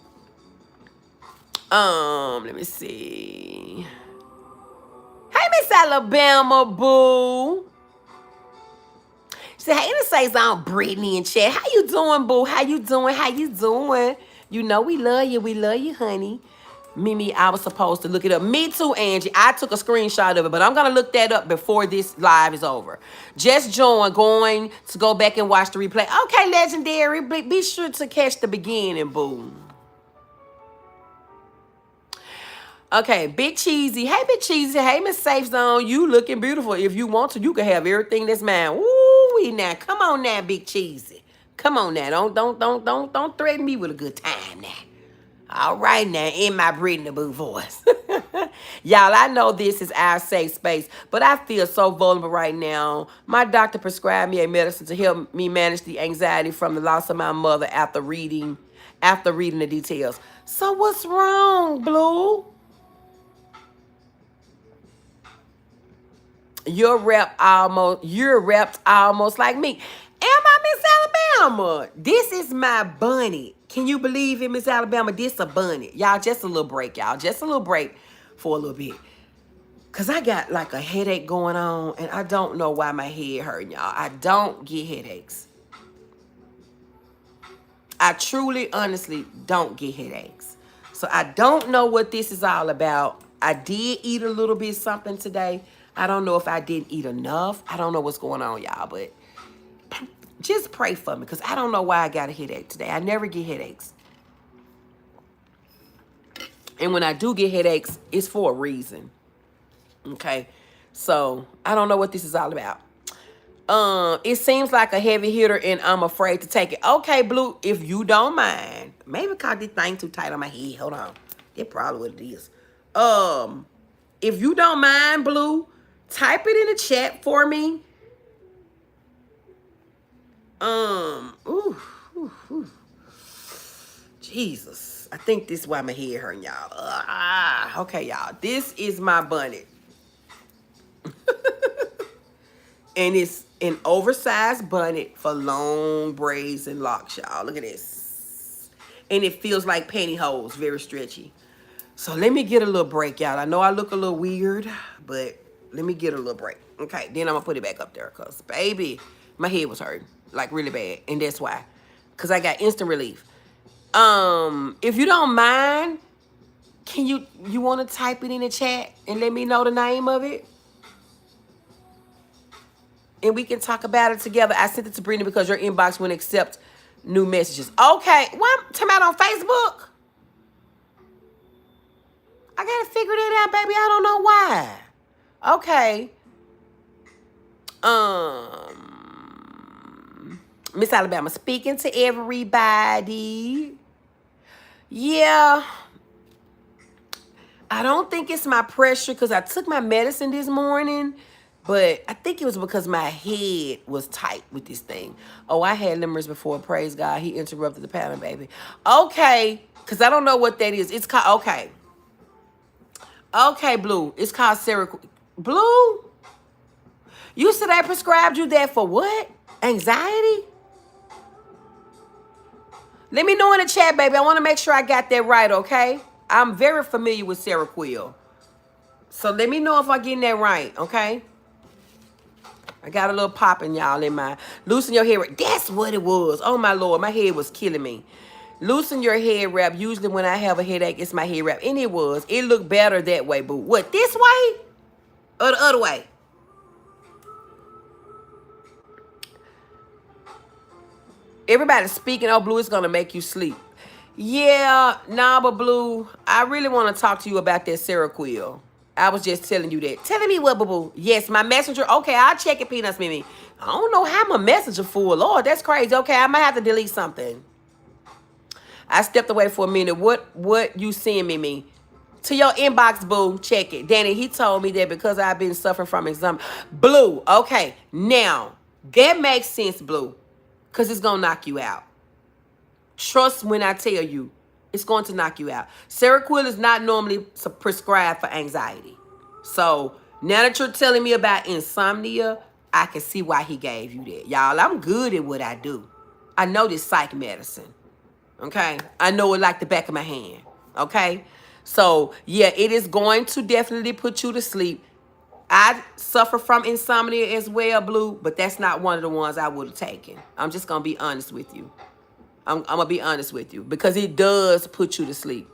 Let me see. Hey, Miss Alabama, boo. Say, hey, to say something, Brittany and chat. How you doing, boo? How you doing? How you doing? You know we love you. We love you, honey. Mimi, I was supposed to look it up. Me too, Angie. I took a screenshot of it, but I'm going to look that up before this live is over. Just going to go back and watch the replay. Okay, Legendary. Be sure to catch the beginning, boo. Okay, Big Cheesy. Hey, Big Cheesy. Hey, Miss Safe Zone. You looking beautiful. If you want to, you can have everything that's mine. Woo, now, come on now, Big Cheesy. Come on now. Don't threaten me with a good time now. All right now, in my Brittany Boo voice. Y'all, I know this is our safe space, but I feel so vulnerable right now. My doctor prescribed me a medicine to help me manage the anxiety from the loss of my mother after reading the details. So what's wrong, Blue? You're repped almost like me. Am I Miss Alabama? This is my bunny. Can you believe it, Miss Alabama? This a bunny. Y'all, just a little break, y'all. Just a little break for a little bit. Because I got like a headache going on, and I don't know why my head hurting, y'all. I don't get headaches. I truly, honestly don't get headaches. So I don't know what this is all about. I did eat a little bit something today. I don't know if I didn't eat enough. I don't know what's going on, y'all, but just pray for me because I don't know why I got a headache today. I never get headaches. And when I do get headaches, it's for a reason. Okay? So, I don't know what this is all about. It seems like a heavy hitter and I'm afraid to take it. Okay, Blue, if you don't mind. Maybe because this thing too tight on my head. Hold on. That's probably what it is. If you don't mind, Blue, type it in the chat for me. Jesus. I think this is why my head hurting, y'all. Okay, y'all. This is my bunny. And it's an oversized bunny for long braids and locks, y'all. Look at this. And it feels like pantyhose, very stretchy. So let me get a little break, y'all. I know I look a little weird, but let me get a little break. Okay, then I'm going to put it back up there because, baby, my head was hurting, like really bad. And that's why, because I got instant relief. If you don't mind, can you want to type it in the chat and let me know the name of it? And we can talk about it together. I sent it to Brittany because your inbox wouldn't accept new messages. Okay, well, I'm talking about on Facebook. I gotta figure that out, baby. I don't know why. Okay. Miss Alabama speaking to everybody. Yeah. I don't think it's my pressure because I took my medicine this morning, but I think it was because my head was tight with this thing. Oh, I had lemurs before. Praise God. He interrupted the pattern, baby. Okay. Because I don't know what that is. It's called, okay. Okay, Blue. It's called Seroquel. Blue? You said I prescribed you that for what? Anxiety? Let me know in the chat, baby. I want to make sure I got that right, okay? I'm very familiar with Seroquel. So let me know if I'm getting that right, okay? I got a little popping, y'all, in my... Loosen your hair. That's what it was. Oh, my Lord. My head was killing me. Loosen your head wrap. Usually when I have a headache, it's my head wrap. And it was. It looked better that way, boo. What, this way? Or the other way? Everybody's speaking. Oh, Blue, it's going to make you sleep. Yeah, nah, but Blue, I really want to talk to you about that Seroquel. I was just telling you that. Telling me what, boo-boo? Yes, my messenger. Okay, I'll check it, Peanuts, Mimi. I don't know how my messenger full. Lord, that's crazy. Okay, I might have to delete something. I stepped away for a minute. What you seeing, Mimi? To your inbox, boo. Check it. Danny, he told me that because I've been suffering from anxiety. Blue, okay. Now, that makes sense, Blue. Because it's going to knock you out. Trust when I tell you. It's going to knock you out. Seroquel is not normally prescribed for anxiety. So, now that you're telling me about insomnia, I can see why he gave you that. Y'all, I'm good at what I do. I know this psych medicine. Okay? I know it like the back of my hand. Okay? So, yeah, it is going to definitely put you to sleep. I suffer from insomnia as well, Blue, but that's not one of the ones I would have taken. I'm just going to be honest with you. I'm going to be honest with you because it does put you to sleep.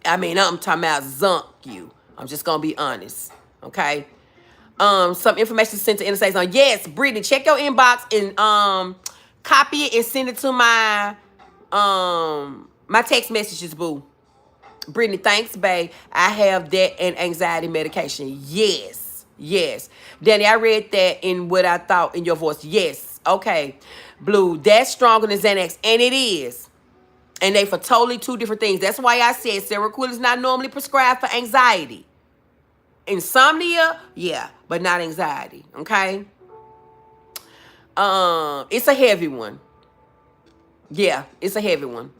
I mean, I'm talking about zunk you. I'm just going to be honest. Okay? Some information sent to Inner Zone. Yes, Brittany, check your inbox and copy it and send it to my my text messages, boo. Brittany, thanks, babe. I have that and anxiety medication. Yes. Yes. Danny, I read that in what I thought in your voice. Yes. Okay. Blue, that's stronger than Xanax. And it is. And they for totally two different things. That's why I said Seroquel is not normally prescribed for anxiety. Insomnia, yeah, but not anxiety. Okay? It's a heavy one. Yeah, it's a heavy one.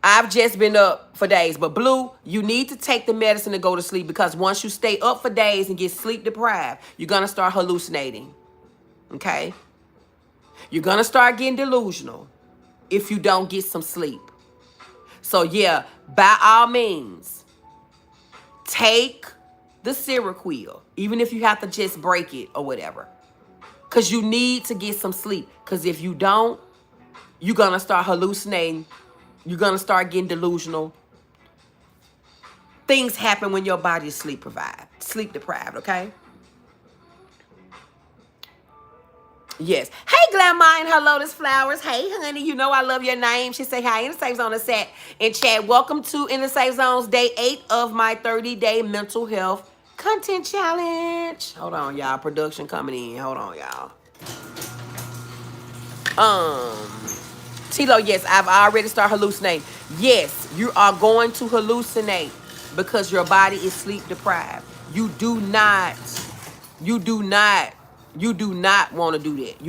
I've just been up for days. But Blue, you need to take the medicine to go to sleep because once you stay up for days and get sleep deprived, you're going to start hallucinating. Okay? You're going to start getting delusional if you don't get some sleep. So, yeah, by all means, take the Seroquel, even if you have to just break it or whatever. Because you need to get some sleep. Because if you don't, you're going to start hallucinating. You're going to start getting delusional. Things happen when your body is sleep deprived, okay? Yes. Hey, Glamour and hello, this Flowers. Hey, honey, you know I love your name. She say hi in the Safe Zone and chat. Welcome to In the Safe Zone's day 8 of my 30-day mental health content challenge. Hold on, y'all. Production coming in. Hold on, y'all. Tilo, yes, I've already started hallucinating. Yes, you are going to hallucinate because your body is sleep deprived. You do not want to do that. You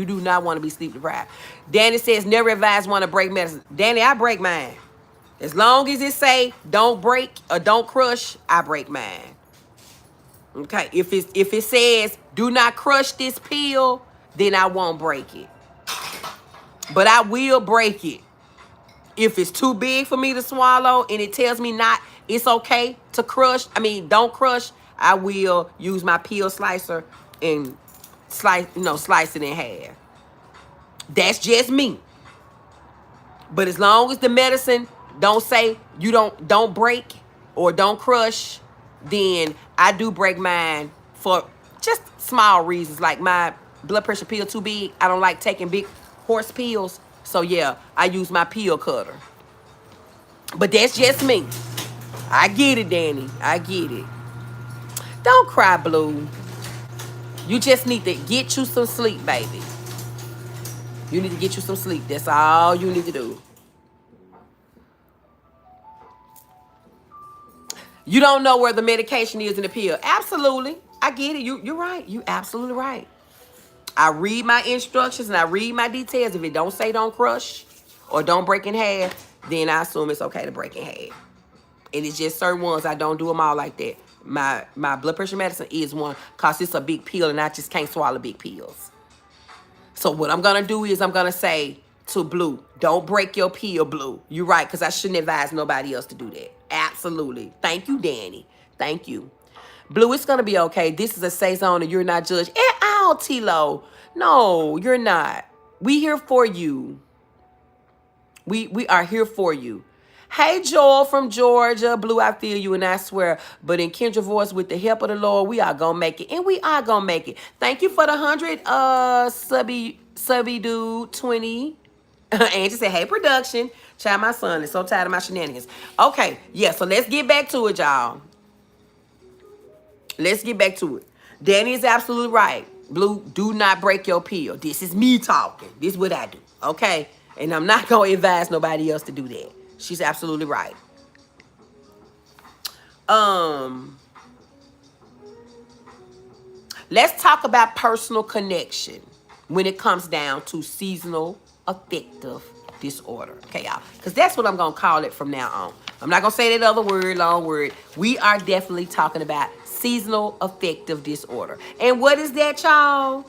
do not want to be sleep deprived. Danny says, never advise one to break medicine. Danny, I break mine. As long as it say don't break or don't crush, I break mine. Okay, if it says do not crush this pill, then I won't break it. But I will break it. If it's too big for me to swallow and it tells me it's okay to crush, don't crush, I will use my pill slicer and slice it in half. That's just me. But as long as the medicine don't say you don't break or don't crush, then I do break mine for just small reasons. Like my blood pressure pill too big. I don't like taking big horse pills. So yeah, I use my pill cutter. But that's just me. I get it, Danny. I get it. Don't cry, Blue. You just need to get you some sleep, baby. You need to get you some sleep. That's all you need to do. You don't know where the medication is in the pill. Absolutely. I get it. You're right. You're absolutely right. I read my instructions and I read my details. If it don't say don't crush or don't break in half, then I assume it's okay to break in half. And it's just certain ones. I don't do them all like that. My blood pressure medicine is one because it's a big pill and I just can't swallow big pills. So what I'm going to do is I'm going to say to Blue, don't break your pill, Blue. You're right, because I shouldn't advise nobody else to do that. Absolutely. Thank you, Danny. Thank you. Blue, it's going to be okay. This is a safe zone and you're not judged at all, Tilo. No, you're not. We here for you. We are here for you. Hey, Joel from Georgia. Blue, I feel you and I swear. But in Kendra voice, with the help of the Lord, we are going to make it. And we are going to make it. Thank you for the 100 subby dude 20. Angie said, hey, production. Child, my son is so tired of my shenanigans. Okay, yeah, so let's get back to it, y'all. Let's get back to it. Danny is absolutely right. Blue, do not break your pill. This is me talking. This is what I do. Okay? And I'm not going to advise nobody else to do that. She's absolutely right. Let's talk about personal connection when it comes down to seasonal affective disorder. Okay, y'all? Because that's what I'm going to call it from now on. I'm not going to say that other word, long word. We are definitely talking about seasonal affective disorder. And what is that, y'all?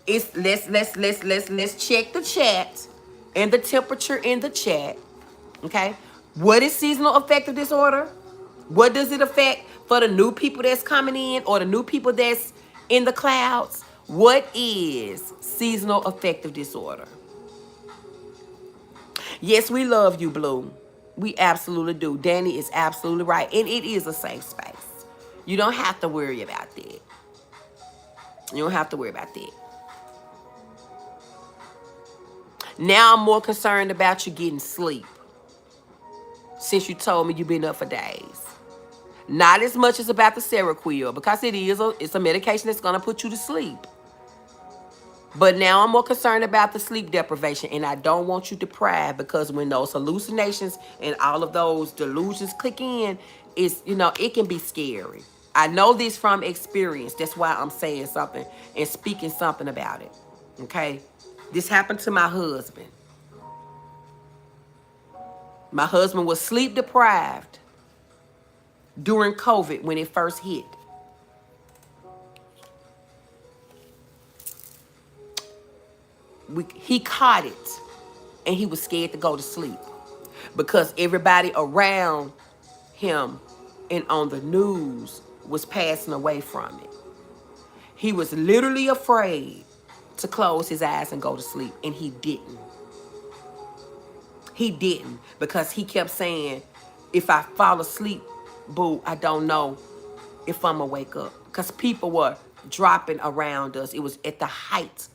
It's let's check the chat and the temperature in the chat. Okay? What is seasonal affective disorder? What does it affect for the new people that's coming in or the new people that's in the clouds? What is seasonal affective disorder? Yes, we love you, Blue. We absolutely do. Danny is absolutely right. And it is a safe space. You don't have to worry about that. You don't have to worry about that. Now I'm more concerned about you getting sleep. Since you told me you've been up for days. Not as much as about the Seroquel, because it's a medication that's going to put you to sleep. But now I'm more concerned about the sleep deprivation, and I don't want you deprived, because when those hallucinations and all of those delusions click in, it can be scary. I know this from experience. That's why I'm saying something and speaking something about it. Okay? This happened to my husband. My husband was sleep deprived during COVID when it first hit. He caught it, and he was scared to go to sleep because everybody around him and on the news was passing away from it. He was literally afraid to close his eyes and go to sleep, and he didn't. He didn't, because he kept saying, if I fall asleep, boo, I don't know if I'm gonna wake up. Because people were dropping around us. It was at the height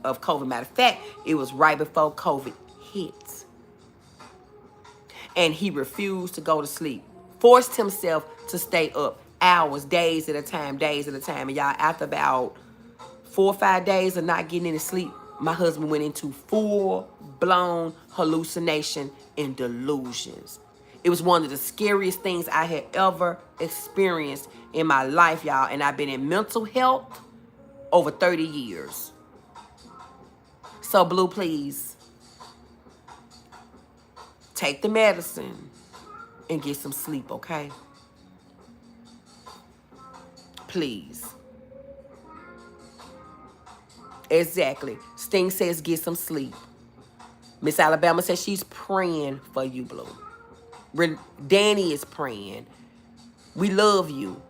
of COVID. Matter of fact, it was right before COVID hit. And he refused to go to sleep. Forced himself to stay up hours, days at a time. And y'all, after about 4 or 5 days of not getting any sleep, my husband went into full-blown hallucination and delusions. It was one of the scariest things I had ever experienced in my life, y'all. And I've been in mental health over 30 years. So, Blue, please, take the medicine and get some sleep, okay? Please. Exactly. Sting says get some sleep. Miss Alabama says she's praying for you, Blue. Danny is praying. We love you.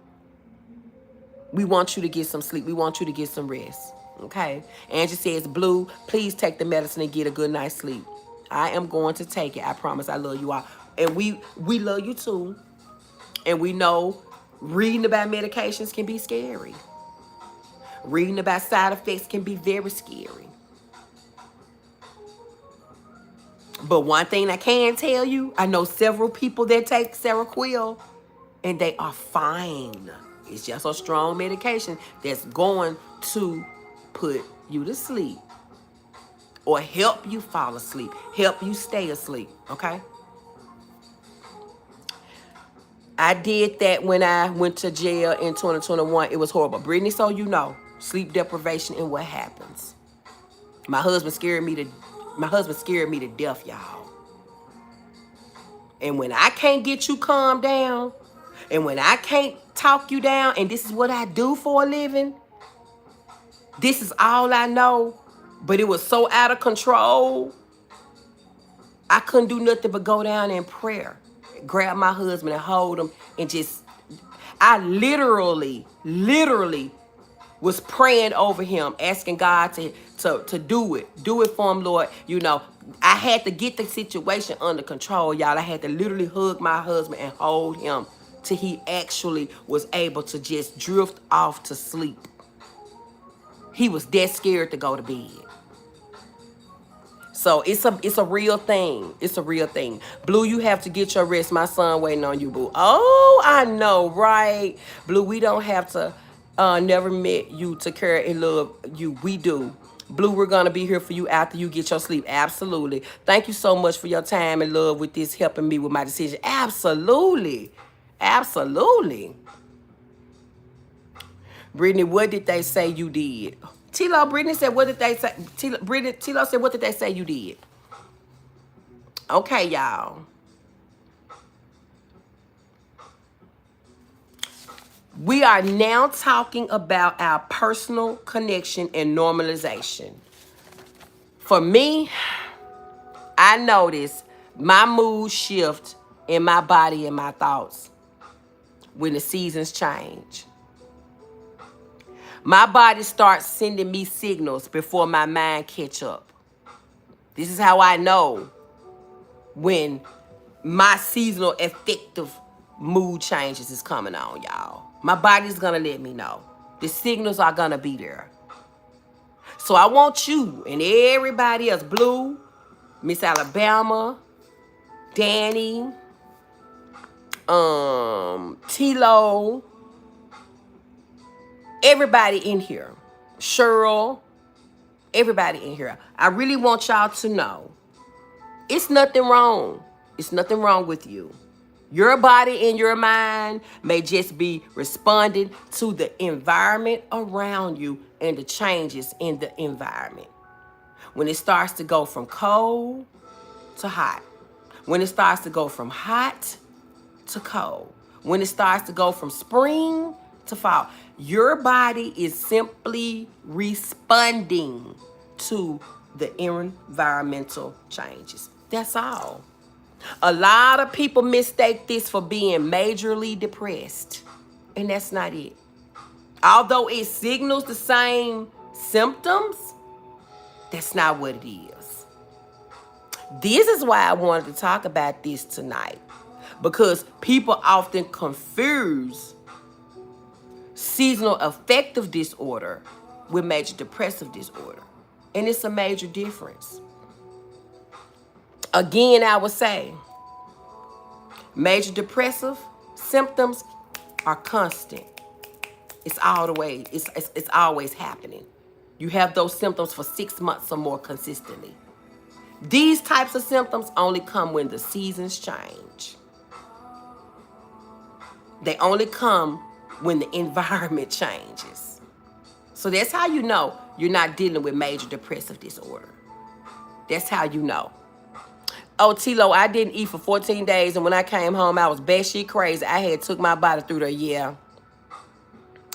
We want you to get some sleep. We want you to get some rest. Okay? Angie says, Blue, please take the medicine and get a good night's sleep. I am going to take it. I promise. I love you all. And we love you too. And we know reading about medications can be scary. Reading about side effects can be very scary. But one thing I can tell you, I know several people that take Seroquel, and they are fine. It's just a strong medication that's going to put you to sleep or help you fall asleep, help you stay asleep, okay? I did that when I went to jail in 2021. It was horrible. Brittany, so you know, sleep deprivation and what happens. My husband scared me to death, y'all. And when I can't get you calmed down, and when I can't talk you down, and this is what I do for a living, this is all I know, but it was so out of control, I couldn't do nothing but go down in prayer, grab my husband and hold him, and I literally was praying over him, asking God to do it for him, Lord. You know, I had to get the situation under control, y'all. I had to literally hug my husband and hold him till he actually was able to just drift off to sleep. He was that scared to go to bed. So it's a real thing. It's a real thing. Blue, you have to get your rest. My son waiting on you, boo. Oh, I know, right? Blue, we don't have to never met you to care and love you. We do. Blue, we're gonna be here for you after you get your sleep. Absolutely. Thank you so much for your time and love with this, helping me with my decision. Absolutely. Absolutely. Brittany, what did they say you did? Tilo, Brittany said, what did they say? Tilo said, what did they say you did? Okay, y'all. We are now talking about our personal connection and normalization. For me, I notice my mood shift in my body and my thoughts when the seasons change. My body starts sending me signals before my mind catch up. This is how I know when my seasonal affective mood changes is coming on, y'all. My body's gonna let me know. The signals are gonna be there. So I want you and everybody else, Blue, Miss Alabama, Danny, Tilo, everybody in here, Cheryl, everybody in here. I really want y'all to know it's nothing wrong. It's nothing wrong with you. Your body and your mind may just be responding to the environment around you and the changes in the environment. When it starts to go from cold to hot, when it starts to go from hot to cold, when it starts to go from spring to fall, your body is simply responding to the environmental changes. That's all. A lot of people mistake this for being majorly depressed, and that's not it. Although it signals the same symptoms, that's not what it is. This is why I wanted to talk about this tonight, because people often confuse seasonal affective disorder with major depressive disorder, and it's a major difference. Again, I would say major depressive symptoms are constant. It's all the way. It's always happening. You have those symptoms for 6 months or more consistently. These types of symptoms only come when the seasons change. They only come when the environment changes. So that's how you know you're not dealing with major depressive disorder. That's how you know. Oh, Tilo, I didn't eat for 14 days, and when I came home, I was batshit crazy. I had took my body through there. Yeah,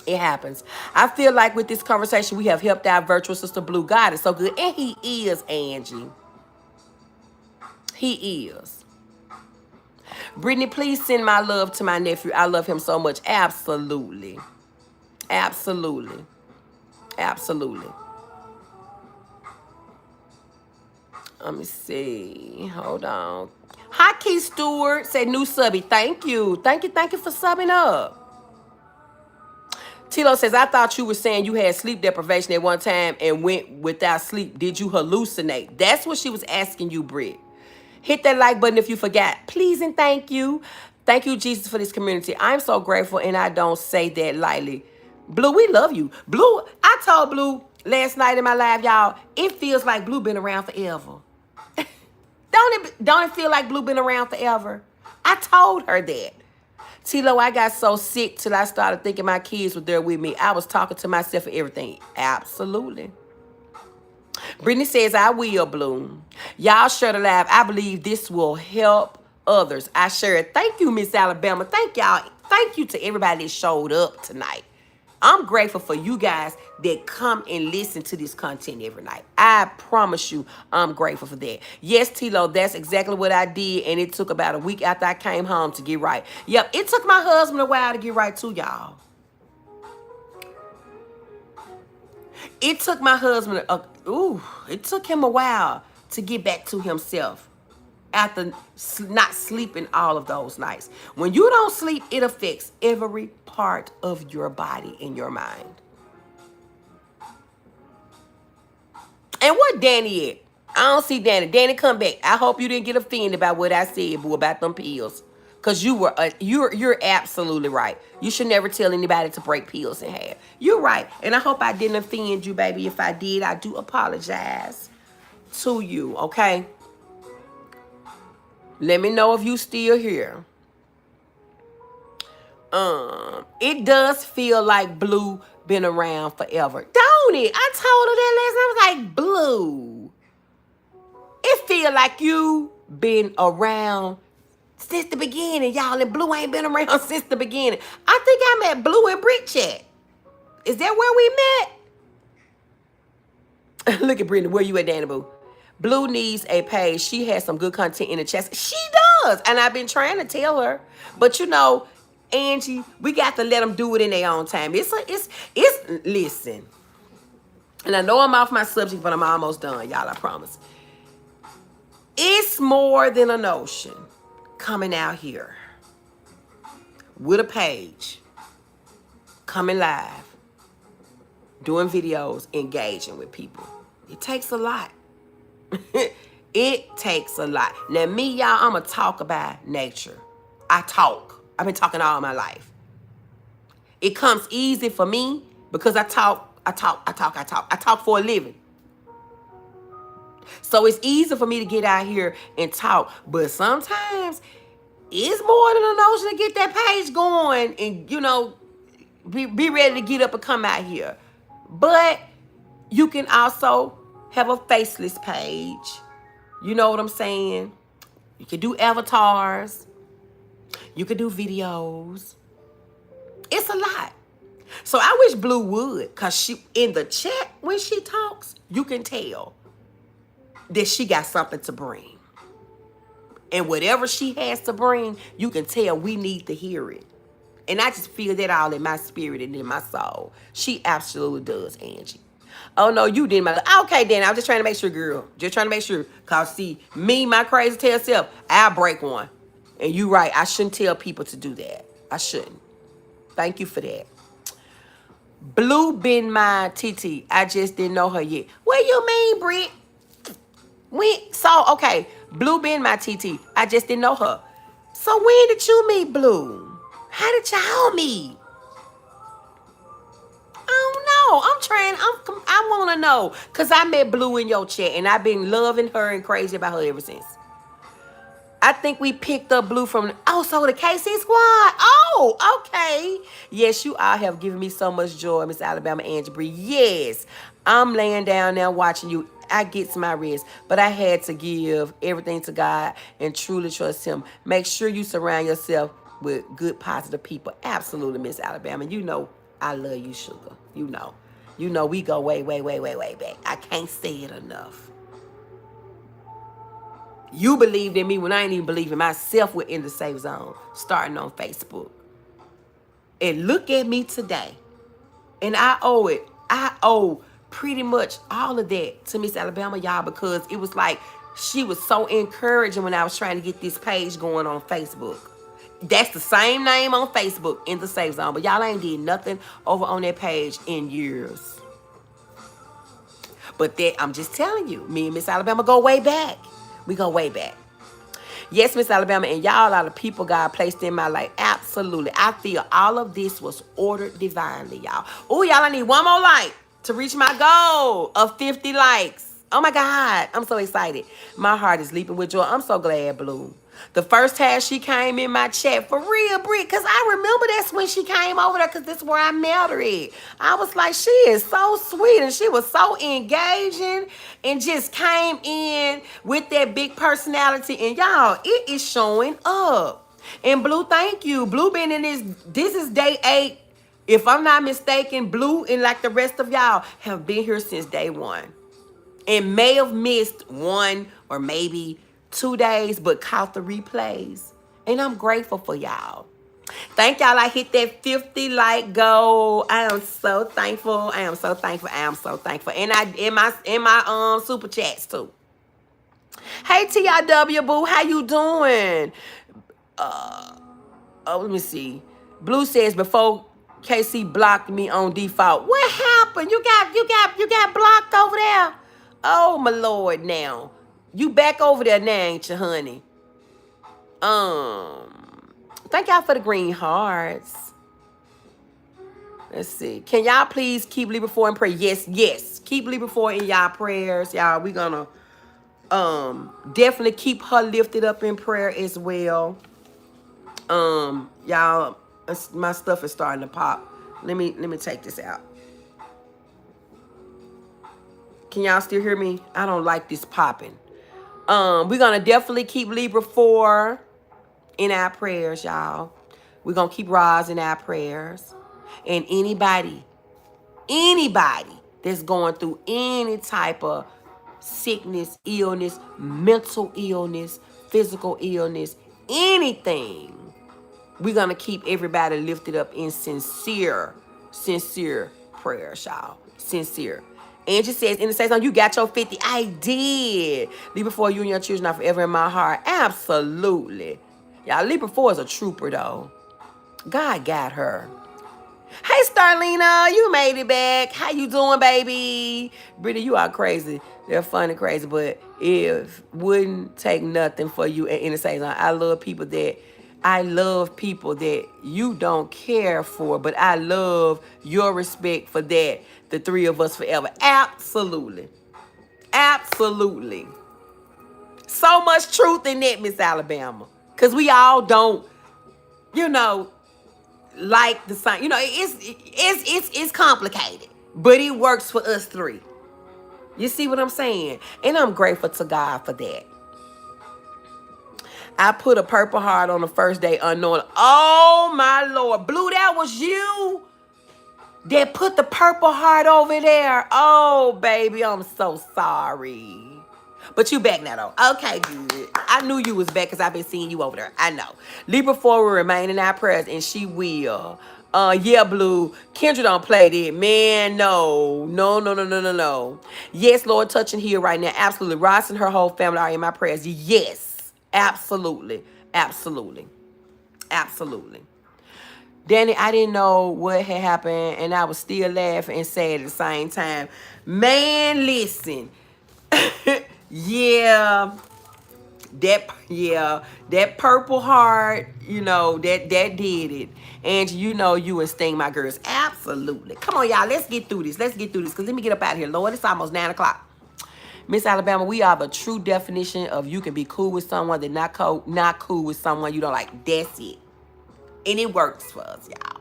it happens. I feel like with this conversation, we have helped our virtual sister Blue. God is so good. And he is, Angie. He is. Brittany, please send my love to my nephew. I love him so much. Absolutely. Absolutely. Absolutely. Let me see. Hold on. Hi, Keith Stewart. Say new subby. Thank you. Thank you. Thank you for subbing up. Tilo says, I thought you were saying you had sleep deprivation at one time and went without sleep. Did you hallucinate? That's what she was asking you, Britt. Hit that like button if you forgot. Please and thank you. Thank you, Jesus, for this community. I'm so grateful, and I don't say that lightly. Blue, we love you. Blue, I told Blue last night in my live, y'all, it feels like Blue been around forever. Don't it feel like Blue been around forever? I told her that. Tilo, I got so sick till I started thinking my kids were there with me. I was talking to myself and everything. Absolutely. Brittany says, I will, Blue. Y'all share the live. I believe this will help others. I share it. Thank you, Miss Alabama. Thank y'all. Thank you to everybody that showed up tonight. I'm grateful for you guys that come and listen to this content every night. I promise you, I'm grateful for that. Yes, Tilo, that's exactly what I did, and it took about a week after I came home to get right. Yep, it took my husband a while to get right too, y'all. It took my husband, it took him a while to get back to himself after not sleeping all of those nights. When you don't sleep, it affects every part of your body and your mind. And what Danny at? I don't see Danny. Danny, come back. I hope you didn't get offended by what I said, boo, about them pills. Cause you're absolutely right. You should never tell anybody to break pills in half. You're right. And I hope I didn't offend you, baby. If I did, I do apologize to you, okay? Let me know if you still here. It does feel like Blue been around forever. Don't it? I told her that last night. I was like, Blue, it feel like you been around since the beginning, y'all. And Blue ain't been around since the beginning. I think I met Blue in Brick Chat. Is that where we met? Look at Brittany. Where you at, Danny Boo? Blue needs a page. She has some good content in the chat. She does. And I've been trying to tell her. But you know, Angie, we got to let them do it in their own time. Listen. And I know I'm off my subject, but I'm almost done, y'all, I promise. It's more than a notion coming out here with a page, coming live, doing videos, engaging with people. It takes a lot. It takes a lot. Now, me, y'all, I'm going to talk about nature. I talk. I've been talking all my life. It comes easy for me because I talk for a living. So it's easy for me to get out here and talk. But sometimes it's more than a notion to get that page going and, you know, be ready to get up and come out here. But you can also have a faceless page. You know what I'm saying? You can do avatars. You can do videos. It's a lot. So I wish Blue would, because she in the chat when she talks, you can tell that she got something to bring. And whatever she has to bring, you can tell we need to hear it. And I just feel that all in my spirit and in my soul. She absolutely does, Angie. Oh, no, you didn't. Okay, then. I was just trying to make sure, girl. Just trying to make sure. Because, see, me, my crazy tail self, I'll break one. And you right. I shouldn't tell people to do that. I shouldn't. Thank you for that. Blue been my TT. I just didn't know her yet. What you mean, Britt? Okay. Blue been my TT. I just didn't know her. So when did you meet Blue? How did y'all meet? I want to know. Because I met Blue in your chat. And I've been loving her and crazy about her ever since. I think we picked up Blue from, so the KC squad. Oh, okay. Yes, you all have given me so much joy, Miss Alabama Angie Bree. Yes, I'm laying down now watching you. I get my rest, but I had to give everything to God and truly trust him. Make sure you surround yourself with good, positive people. Absolutely, Miss Alabama. You know I love you, sugar. You know we go way, way, way, way, way back. I can't say it enough. You believed in me when I ain't even believe in myself. We're in the safe zone, starting on Facebook. And look at me today. And I owe pretty much all of that to Miss Alabama, y'all, because it was like she was so encouraging when I was trying to get this page going on Facebook. That's the same name on Facebook, in the safe zone. But y'all ain't did nothing over on that page in years. But that, I'm just telling you, me and Miss Alabama go way back. We go way back. Yes, Miss Alabama, and y'all are the people God placed in my life. Absolutely. I feel all of this was ordered divinely, y'all. Oh, y'all, I need one more like to reach my goal of 50 likes. Oh, my God. I'm so excited. My heart is leaping with joy. I'm so glad, Blue. The first time she came in my chat, for real, Britt, because I remember that's when she came over there, because that's where I met her at. I was like, she is so sweet, and she was so engaging, and just came in with that big personality, and y'all, it is showing up. And Blue, thank you. Blue been in this is day 8. If I'm not mistaken, Blue and like the rest of y'all have been here since day 1. And may have missed 1 or maybe 2 days, but caught the replays. And I'm grateful for y'all. Thank y'all. I hit that 50 like goal. I am so thankful. I am so thankful. I am so thankful. And I in my super chats too. Hey TIW boo, how you doing? Let me see. Blue says before KC blocked me on default. What happened? You got blocked over there? Oh, my Lord, now. You back over there now, ain't you, honey? Thank y'all for the green hearts. Let's see. Can y'all please keep Libra 4 in prayer? Yes, yes. Keep Libra 4 in y'all prayers. Y'all, we gonna definitely keep her lifted up in prayer as well. Y'all, my stuff is starting to pop. Let me take this out. Can y'all still hear me? I don't like this popping. We're gonna definitely keep Libra 4 in our prayers, y'all. We're gonna keep Roz in our prayers. And anybody that's going through any type of sickness, illness, mental illness, physical illness, anything, we're going to keep everybody lifted up in sincere prayers, y'all. Sincere. Angie says, in the same song, you got your 50. I did. Libra 4, you and your children are forever in my heart. Absolutely. Y'all, Libra 4 is a trooper, though. God got her. Hey, Starlina, you made it back. How you doing, baby? Brittany, you are crazy. They're funny, crazy, but it wouldn't take nothing for you in the same time. I love people that you don't care for, but I love your respect for that. The three of us forever. Absolutely. Absolutely. So much truth in that, Miss Alabama. Because we all don't, like the sign. It's complicated, but it works for us three. You see what I'm saying? And I'm grateful to God for that. I put a purple heart on the first day unknowing. Oh my Lord. Blue, that was you that put the purple heart over there. Oh, baby, I'm so sorry. But you back now, though. Okay, good. I knew you was back because I've been seeing you over there. I know. Libra 4 will remain in our prayers, and she will. Yeah, Blue. Kendra don't play that. Man, no. No. Yes, Lord, touching here right now. Absolutely. Ross and her whole family are in my prayers. Yes. Absolutely. Absolutely. Absolutely. Danny, I didn't know what had happened, and I was still laughing and sad at the same time. Man, listen. Yeah, that purple heart, that did it. And you and Sting, my girls. Absolutely. Come on, y'all. Let's get through this. Because let me get up out of here. Lord, it's almost 9 o'clock. Miss Alabama, we are the true definition of you can be cool with someone that not cool with someone you don't like. That's it. And it works for us, y'all.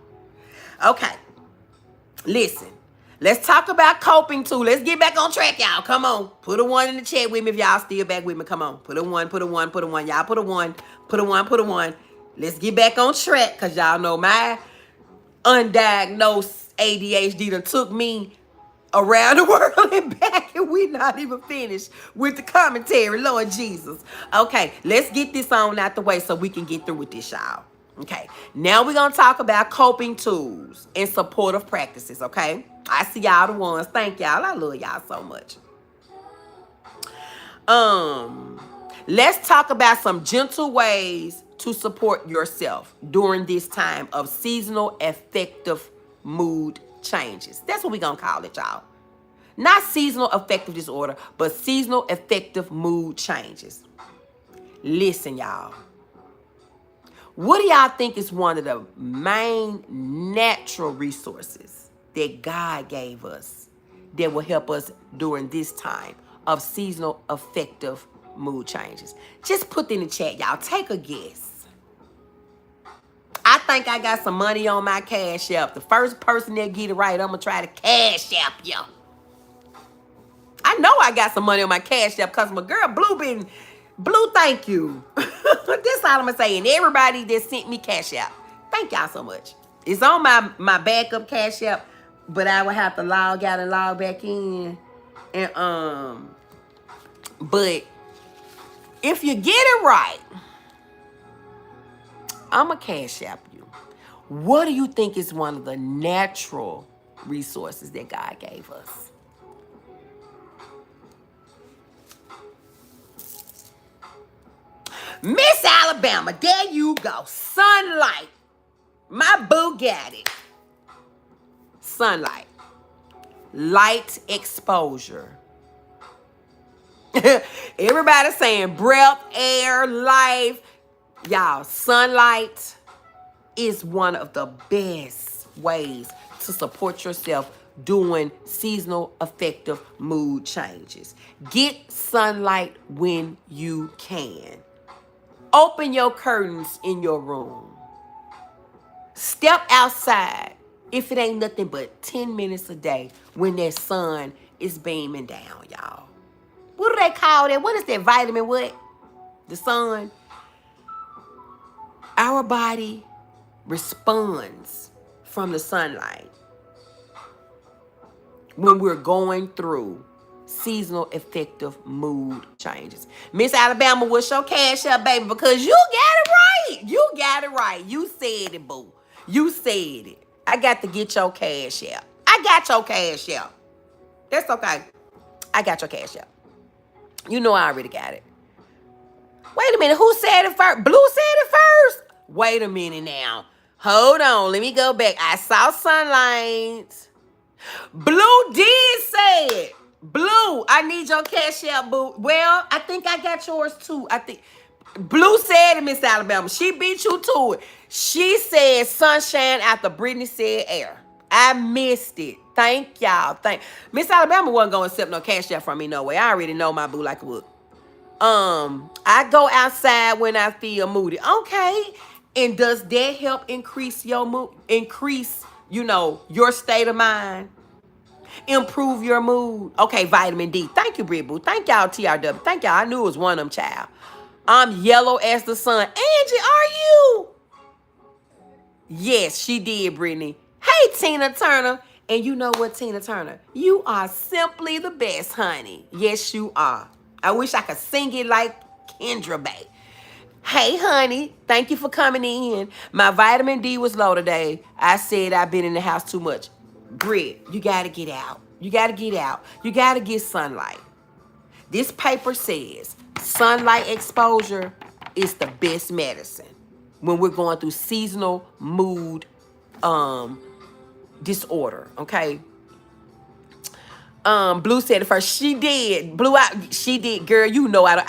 Okay. Listen. Let's talk about coping too. Let's get back on track, y'all. Come on. Put a 1 in the chat with me if y'all still back with me. Come on. Put a 1. Y'all put a 1. Let's get back on track because y'all know my undiagnosed ADHD done took me around the world and back, and we not even finished with the commentary. Lord Jesus. Okay, let's get this on out the way so we can get through with this, y'all. Okay, now we're going to talk about coping tools and supportive practices, okay? I see y'all the ones. Thank y'all. I love y'all so much. Let's talk about some gentle ways to support yourself during this time of seasonal affective mood changes. That's what we're going to call it, y'all. Not seasonal affective disorder, but seasonal affective mood changes. Listen, y'all. What do y'all think is one of the main natural resources that God gave us that will help us during this time of seasonal affective mood changes? Just put in the chat, y'all. Take a guess. I think I got some money on my Cash App. The first person that get it right, I'm going to try to Cash App you. I know I got some money on my Cash App because my girl Blue, thank you. This all I'm going to say. And everybody that sent me Cash App, thank y'all so much. It's on my backup Cash App, but I would have to log out and log back in. And but if you get it right, I'm going to Cash App you. What do you think is one of the natural resources that God gave us? Miss Alabama, there you go. Sunlight. My boo got it. Sunlight. Light exposure. Everybody saying breath, air, life. Y'all, sunlight is one of the best ways to support yourself doing seasonal affective mood changes. Get sunlight when you can. Open your curtains in your room. Step outside if it ain't nothing but 10 minutes a day when that sun is beaming down, y'all. What do they call that? What is that vitamin? What? The sun. Our body responds from the sunlight when we're going through seasonal affective mood changes. Miss Alabama, what's your cash up, baby? Because you got it right. You got it right. You said it, boo. You said it. I got to get your cash out. I got your cash out. That's okay. I got your cash out. You know I already got it. Wait a minute. Who said it first? Blue said it first? Wait a minute now. Hold on. Let me go back. I saw sunlight. Blue did say it. Blue, I need your cash out, boo. Well, I think I got yours too. I think Blue said it, Miss Alabama. She beat you to it. She said sunshine after Brittany said air. I missed it. Thank y'all. Miss Alabama wasn't gonna accept no cash out from me, no way. I already know my boo like a wood. I go outside when I feel moody. Okay. And does that help increase your mood? Increase, your state of mind? Improve your mood. Okay, vitamin D. Thank you, Brit Boo. Thank y'all, TRW. Thank y'all. I knew it was one of them, child. I'm yellow as the sun. Angie, are you? Yes, she did, Brittany. Hey, Tina Turner. And you know what, Tina Turner? You are simply the best, honey. Yes, you are. I wish I could sing it like Kendra Bay. Hey, honey, thank you for coming in. My vitamin D was low today. I said I've been in the house too much. Britt, you got to get out. You got to get out. You got to get sunlight. This paper says sunlight exposure is the best medicine when we're going through seasonal mood disorder, okay? Blue said it first. She did. Blue out. She did. Girl, you know I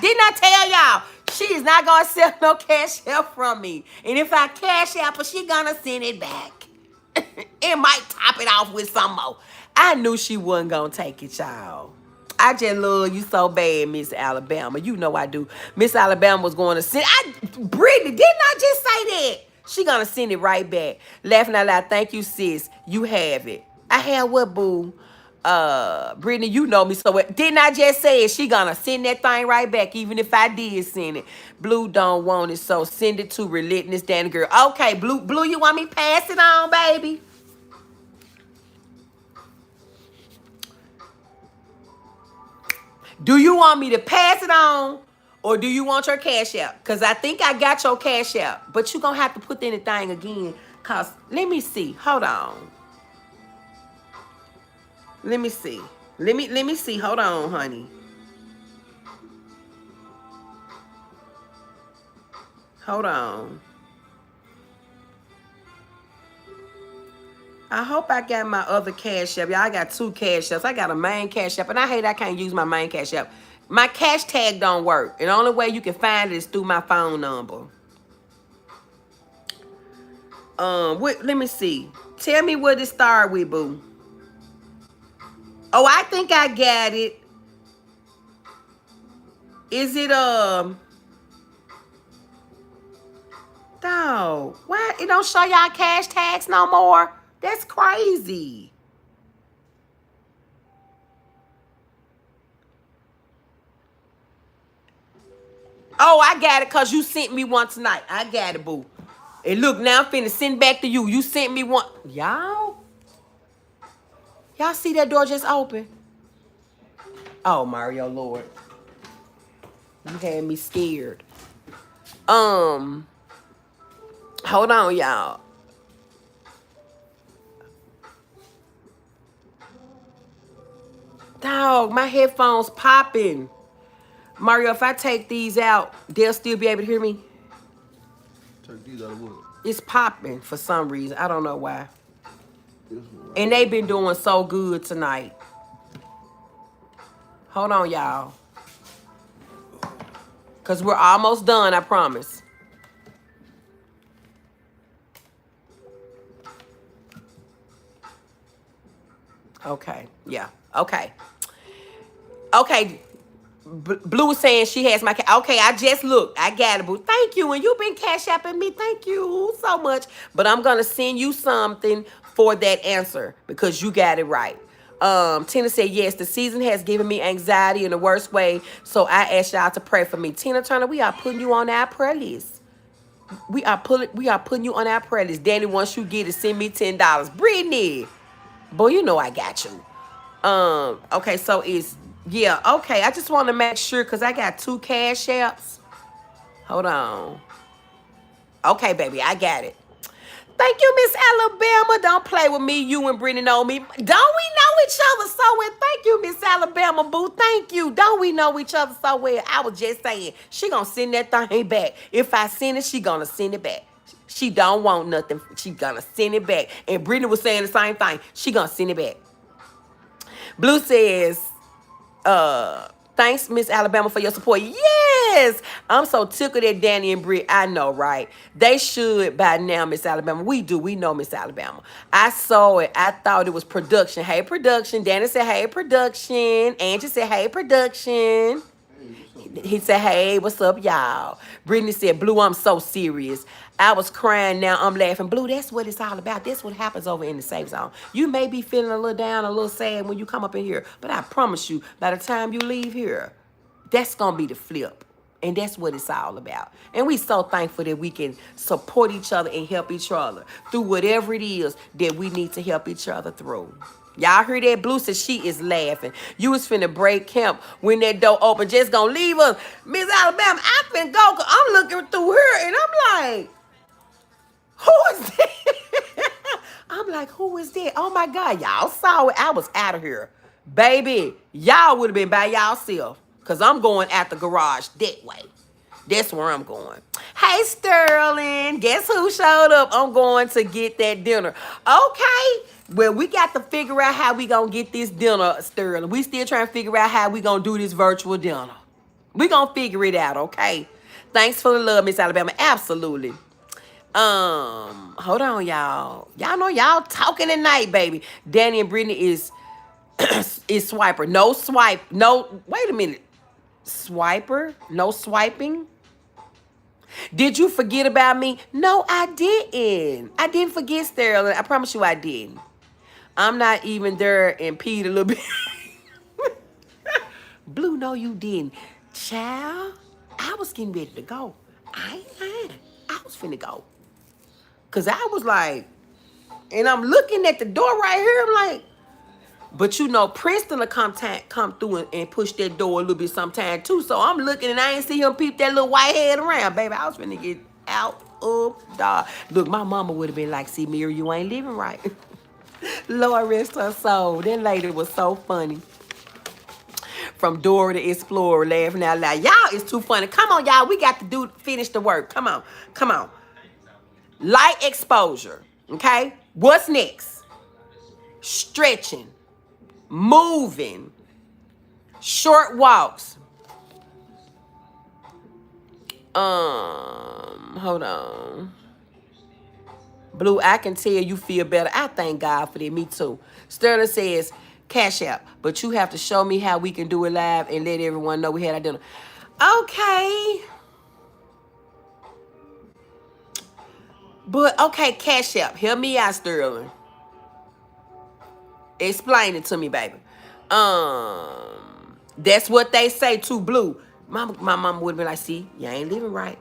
did not tell y'all. She is not gonna sell no cash out from me. And if I cash out, but she gonna send it back. It might top it off with some more. I knew she wasn't gonna take it, y'all. I just love you so bad, Miss Alabama. You know I do. Miss Alabama was going to send. Brittany, didn't I just say that? She gonna send it right back. Laughing out loud. Thank you, sis. You have it. I have what, boo? Brittany, you know me so well. Didn't I just say it? She gonna send that thing right back, even if I did send it. Blue don't want it, so send it to Relentless Danny Girl. Okay, Blue, you want me to pass it on, baby? Do you want me to pass it on, or do you want your cash out? Because I think I got your cash out, but you gonna have to put in the thing again. Cause let me see. Hold on. Let me see. Let me see. Hold on, honey. Hold on. I hope I got my other cash app. Y'all, I got two cash apps. I got a main cash app, and I hate I can't use my main cash app. My cash tag don't work. And the only way you can find it is through my phone number. Let me see. Tell me what it start with, boo. Oh, I think I got it. Is it dog? Why it don't show y'all cash tags no more? That's crazy. Oh, I got it because you sent me one tonight. I got it, boo. And look, now I'm finna send back to you. You sent me one. Y'all see that door just open? Oh, Mario Lord. You had me scared. Hold on, y'all. Dog, my headphones popping. Mario, if I take these out, they'll still be able to hear me? Take these out of what? It's popping for some reason. I don't know why. And they've been doing so good tonight. Hold on, y'all. Because we're almost done, I promise. Okay. Yeah. Okay. Okay. Blue is saying she has my okay, I just looked. I got it, boo. Thank you. And you've been cash apping me. Thank you so much. But I'm gonna send you something for that answer because you got it right. Tina said, yes, the season has given me anxiety in the worst way. So I asked y'all to pray for me. Tina Turner, we are putting you on our prayer list. We are putting you on our prayer list. Danny, once you get it, send me $10. Brittany. Boy, you know I got you. Okay, so it's yeah, okay. I just want to make sure because I got 2 cash apps. Hold on. Okay, baby, I got it. Thank you, Miss Alabama. Don't play with me. You and Brittany know me. Don't we know each other so well? Thank you, Miss Alabama, boo. Thank you. Don't we know each other so well? I was just saying, she gonna send that thing back. If I send it, she gonna send it back. She don't want nothing. She gonna send it back. And Brittany was saying the same thing. She gonna send it back. Blue says, thanks, Miss Alabama, for your support. Yes! I'm so tickled at Danny and Britt. I know, right? They should by now, Miss Alabama. We do. We know, Miss Alabama. I saw it. I thought it was production. Hey, production. Danny said, hey, production. Angie said, hey, production. He said, hey, what's up, y'all? Brittany said, Blue, I'm so serious. I was crying, now I'm laughing. Blue, that's what it's all about. That's what happens over in the safe zone. You may be feeling a little down, a little sad when you come up in here, but I promise you, by the time you leave here, that's going to be the flip. And that's what it's all about. And we so thankful that we can support each other and help each other through whatever it is that we need to help each other through. Y'all heard that? Blue says she is laughing. You was finna break camp when that door open. Just gonna leave us. Miss Alabama, I finna go. I'm looking through her and I'm like, who is that? I'm like, who is that? Oh my God, y'all saw it. I was out of here. Baby, y'all would have been by y'allself. Because I'm going at the garage that way. That's where I'm going. Hey, Sterling. Guess who showed up? I'm going to get that dinner. Okay. Well, we got to figure out how we going to get this dinner, Sterling. We still trying to figure out how we going to do this virtual dinner. We going to figure it out, okay? Thanks for the love, Miss Alabama. Absolutely. Hold on, y'all. Y'all know y'all talking tonight, baby. Danny and Brittany is swiper. No swipe. No, wait a minute. Swiper? No swiping? Did you forget about me? No, I didn't. I didn't forget, Sterling. I promise you I didn't. I'm not even there and peed a little bit. Blue, no, you didn't. Child, I was getting ready to go. I ain't lying. I was finna go. Because I was like, and I'm looking at the door right here. I'm like, but you know, Princeton will come through and push that door a little bit sometime too. So I'm looking and I ain't see him peep that little white head around, baby. I was finna get out of dog. Look, my mama would have been like, see, Mary, you ain't living right. Lord rest her soul. That lady was so funny. From Dora to Explorer, laughing out loud. Y'all is too funny. Come on, y'all. We got to finish the work. Come on. Come on. Light exposure. Okay? What's next? Stretching. Moving. Short walks. Hold on. Blue, I can tell you feel better. I thank God for that. Me too. Sterling says, Cash App, but you have to show me how we can do it live and let everyone know we had our dinner. Okay. But, okay, Cash App. Help me out, Sterling. Explain it to me, baby. That's what they say to Blue. My mama would have been like, see, you ain't living right.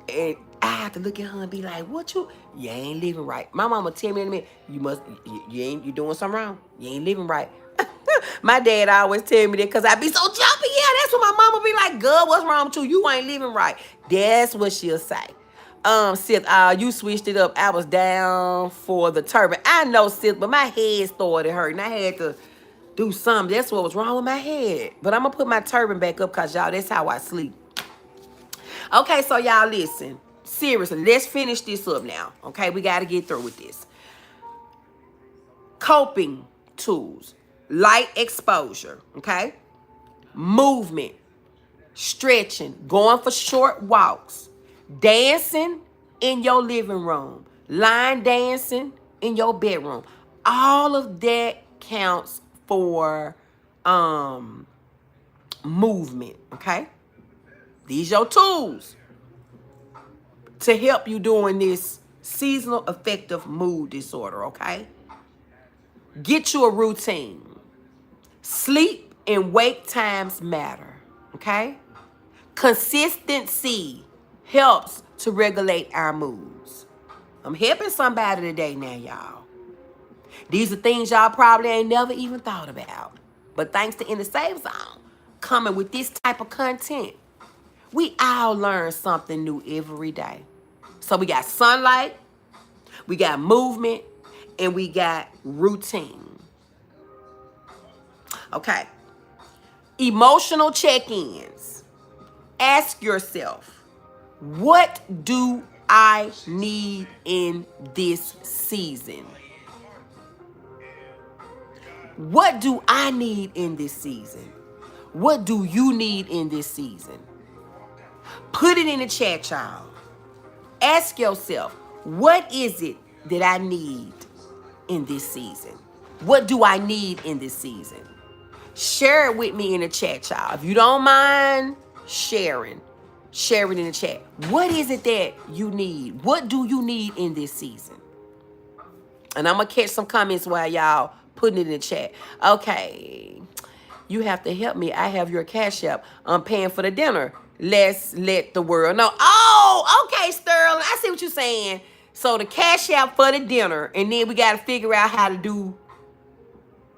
And I have to look at her and be like, what you ain't living right. My mama tell me in a minute, you doing something wrong. You ain't living right. My dad always tell me that because I be so jumpy. Yeah, that's what my mama be like, girl, what's wrong with you? You ain't living right. That's what she'll say. Sith, you switched it up. I was down for the turban. I know, Sith, but my head started hurting. I had to do something. That's what was wrong with my head. But I'm going to put my turban back up because, y'all, that's how I sleep. Okay, so y'all listen. Seriously, let's finish this up now. Okay, we got to get through with this. Coping tools. Light exposure. Okay? movement, stretching, going for short walks, dancing in your living room, line dancing in your bedroom. All of that counts for movement, okay? These your tools to help you during this seasonal affective mood disorder, okay? Get you a routine. Sleep and wake times matter, okay? Consistency helps to regulate our moods. I'm helping somebody today now, y'all. These are things y'all probably ain't never even thought about. But thanks to In the Safe Zone, coming with this type of content, we all learn something new every day. So we got sunlight, we got movement, and we got routine. Okay. Emotional check-ins. Ask yourself, what do I need in this season? What do I need in this season? What do you need in this season? Put it in the chat, y'all. Ask yourself, what is it that I need in this season? What do I need in this season? Share it with me in the chat, y'all. If you don't mind sharing, share it in the chat. What is it that you need? What do you need in this season? And I'm going to catch some comments while y'all putting it in the chat. Okay. You have to help me. I have your Cash App. I'm paying for the dinner. Let's let the world know. Oh, okay, Sterling. I see what you're saying. So the Cash App for the dinner, and then we got to figure out how to do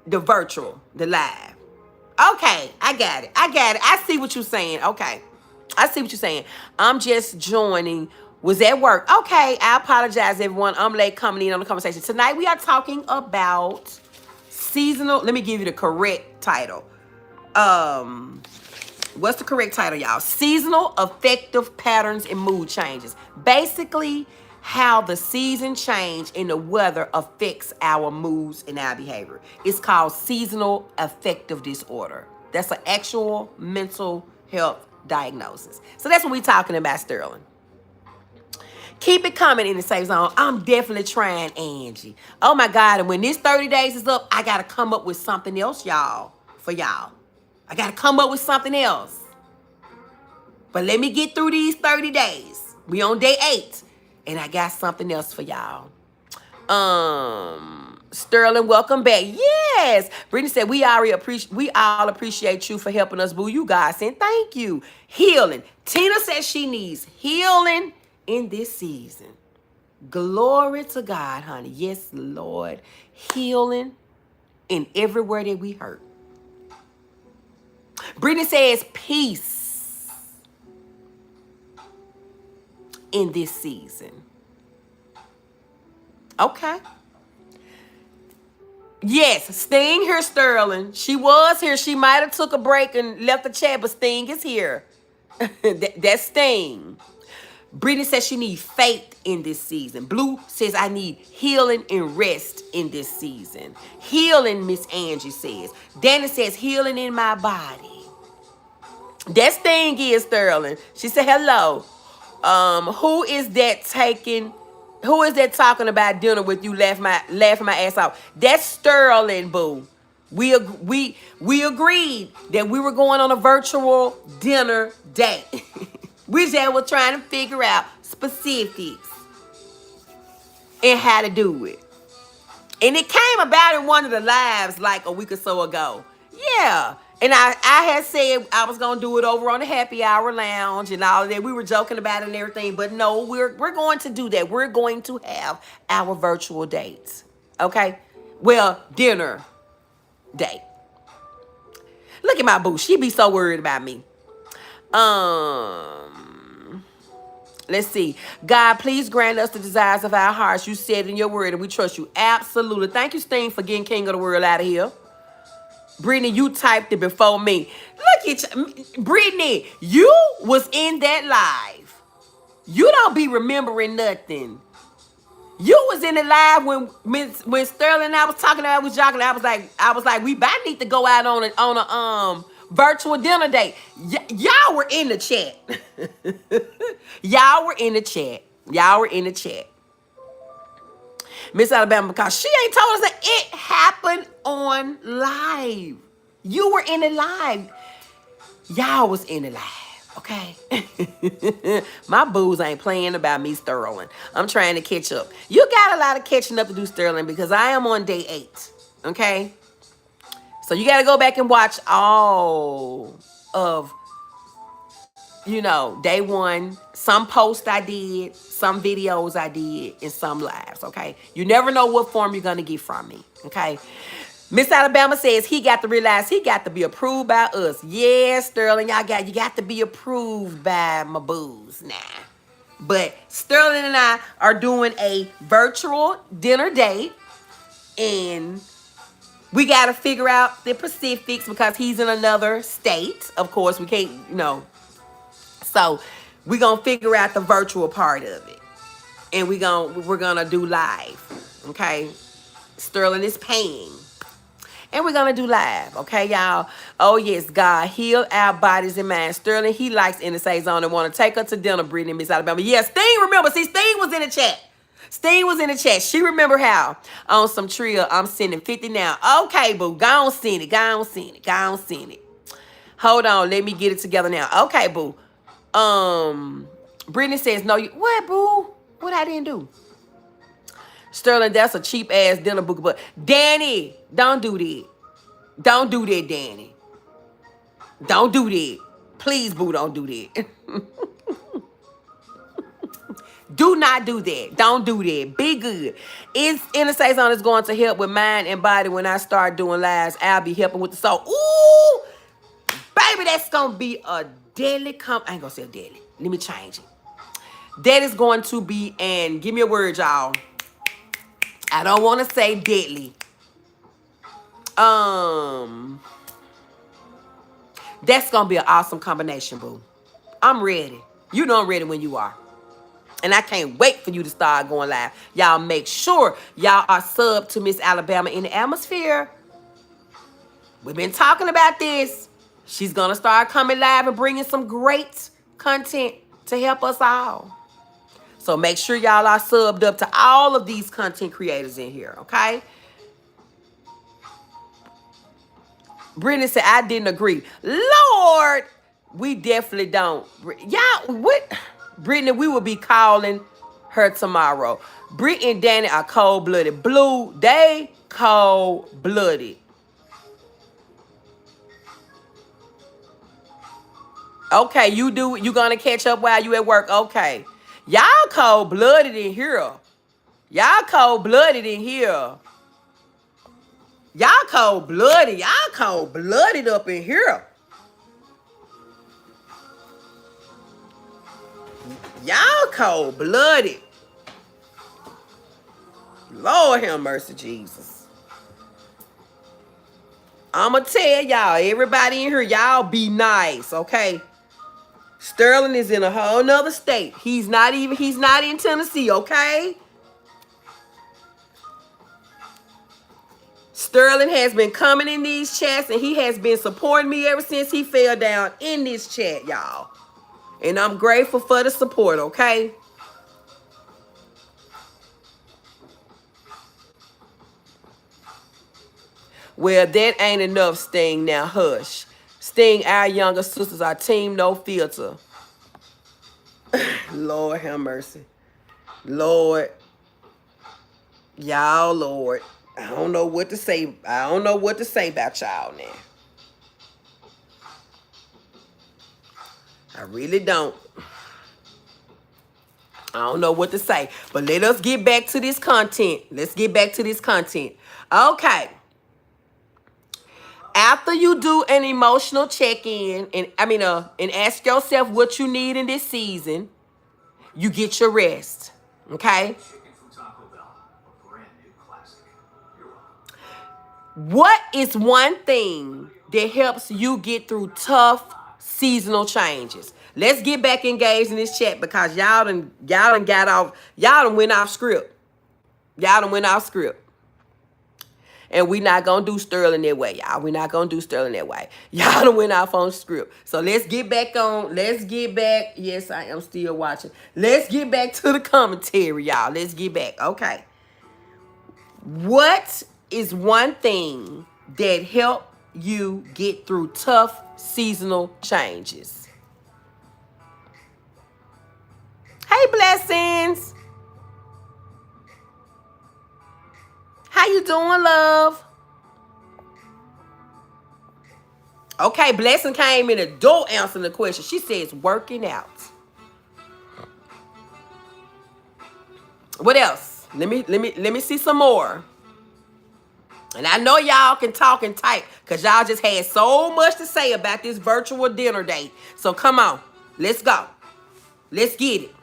the virtual, the live. Okay, I got it. I see what you're saying. Okay. I see what you're saying. I'm just joining. Was at work. Okay, I apologize, everyone. I'm late coming in on the conversation. Tonight we are talking about seasonal. Let me give you the correct title. What's the correct title, y'all? Seasonal affective patterns and mood changes. Basically, how the season change and the weather affects our moods and our behavior. It's called seasonal affective disorder. That's an actual mental health diagnosis. So that's what we're talking about, Sterling. Keep it coming In the Safe Zone. I'm definitely trying, Angie. Oh my God. And when this 30 days is up, I got to come up with something else, y'all, for y'all. I got to come up with something else. But let me get through these 30 days. We on day 8. And I got something else for y'all. Sterling, welcome back. Yes. Brittany said, we all appreciate you for helping us, boo. You guys saying thank you. Healing. Tina says she needs healing in this season. Glory to God, honey. Yes, Lord. Healing in everywhere that we hurt. Brittany says peace in this season. Okay. Yes, Sting here, Sterling. She was here. She might have took a break and left the chat, but Sting is here. That's Sting. Brittany says she needs faith in this season. Blue says I need healing and rest in this season. Healing, Miss Angie says. Danny says healing in my body. That Sting is Sterling. She said hello. Who is that talking about dinner with you laughing my ass off? That's Sterling, boo. We agreed that we were going on a virtual dinner date. We just were trying to figure out specifics and how to do it. And it came about in one of the lives like a week or so ago. Yeah. And I had said I was going to do it over on the Happy Hour Lounge and all of that. We were joking about it and everything. But no, we're going to do that. We're going to have our virtual dates. Okay? Well, dinner date. Look at my boo. She be so worried about me. Let's see. God, please grant us the desires of our hearts. You said in your word and we trust you. Absolutely. Thank you, Sting, for getting King of the World out of here. Brittany, you typed it before me. Look at you. Brittany, you was in that live. You don't be remembering nothing. You was in the live when Sterling and I was talking about was jogging. I was like, we about need to go out on Virtual dinner date. Y'all were in the chat. Y'all were in the chat. Y'all were in the chat. Miss Alabama, because she ain't told us that it happened on live. You were in the live. Y'all was in the live, okay? My booze ain't playing about me, Sterling. I'm trying to catch up. You got a lot of catching up to do, Sterling, because I am on day 8, okay? So you got to go back and watch all of, day 1. Some posts I did, some videos I did, and some lives, okay? You never know what form you're going to get from me, okay? Miss Alabama says he got to realize he got to be approved by us. Yeah, Sterling, you got to be approved by my booze now. But Sterling and I are doing a virtual dinner date, and we got to figure out the Pacifics because he's in another state. Of course, we can't, So we're going to figure out the virtual part of it. And we're going to do live. Okay? Sterling is paying. And we're going to do live. Okay, y'all? Oh, yes, God, heal our bodies and minds. Sterling, he likes NSA Zone and want to take her to dinner, Brittany, Miss Alabama. Yeah, Sting, remember. See, Sting was in the chat. Sting was in the chat. She remember how on some trio I'm sending 50 now. Okay, boo. Go on, send it. Go on, send it. Go on, send it. Hold on. Let me get it together now. Okay, boo. Brittany says, no, what, boo? What I didn't do? Sterling, that's a cheap ass dinner book. But Danny, don't do that. Don't do that, Danny. Don't do that. Please, boo, don't do that. Do not do that. Don't do that. Be good. NSA Zone is going to help with mind and body when I start doing lives. I'll be helping with the soul. Ooh, baby, that's going to be a deadly I ain't going to say a deadly. Let me change it. That is going to be, and give me a word, y'all. I don't want to say deadly. That's going to be an awesome combination, boo. I'm ready. You know I'm ready when you are. And I can't wait for you to start going live. Y'all make sure y'all are subbed to Miss Alabama in the Atmosphere. We've been talking about this. She's going to start coming live and bringing some great content to help us all. So make sure y'all are subbed up to all of these content creators in here, okay? Brittany said, I didn't agree. Lord, we definitely don't. Y'all, what? Brittany, we will be calling her tomorrow. Brittany and Danny are cold-blooded. Blue, they cold-blooded. Okay, you gonna catch up while you at work. Okay. Y'all cold-blooded in here. Y'all cold-blooded in here. Y'all cold-blooded. Y'all cold-blooded up in here. Y'all cold-blooded. Lord have mercy, Jesus. I'ma tell y'all, everybody in here, y'all be nice, okay? Sterling is in a whole nother state. He's not in Tennessee, okay? Sterling has been coming in these chats and he has been supporting me ever since he fell down in this chat, y'all. And I'm grateful for the support, okay? Well, that ain't enough, Sting. Now, hush. Sting, our younger sisters, our team, no filter. Lord have mercy. Lord. Y'all, Lord. I don't know what to say. I don't know what to say about y'all now. I really don't. I don't know what to say. But let us get back to this content. Let's get back to this content. Okay. After you do an emotional check-in and ask yourself what you need in this season, you get your rest. Okay? What is one thing that helps you get through tough seasonal changes? Let's get back engaged in this chat because y'all done went off script. Y'all done went off script. And we not gonna do Sterling that way, y'all. We not gonna do Sterling that way. Y'all done went off on script. So let's get back on. Let's get back. Yes, I am still watching. Let's get back to the commentary, y'all. Let's get back. Okay. What is one thing that helped you get through tough seasonal changes? Hey, Blessings. How you doing, love? Okay, Blessing came in the door answering the question. She says working out. What else? Let me see some more. And I know y'all can talk and type because y'all just had so much to say about this virtual dinner date. So come on, let's go. Let's get it.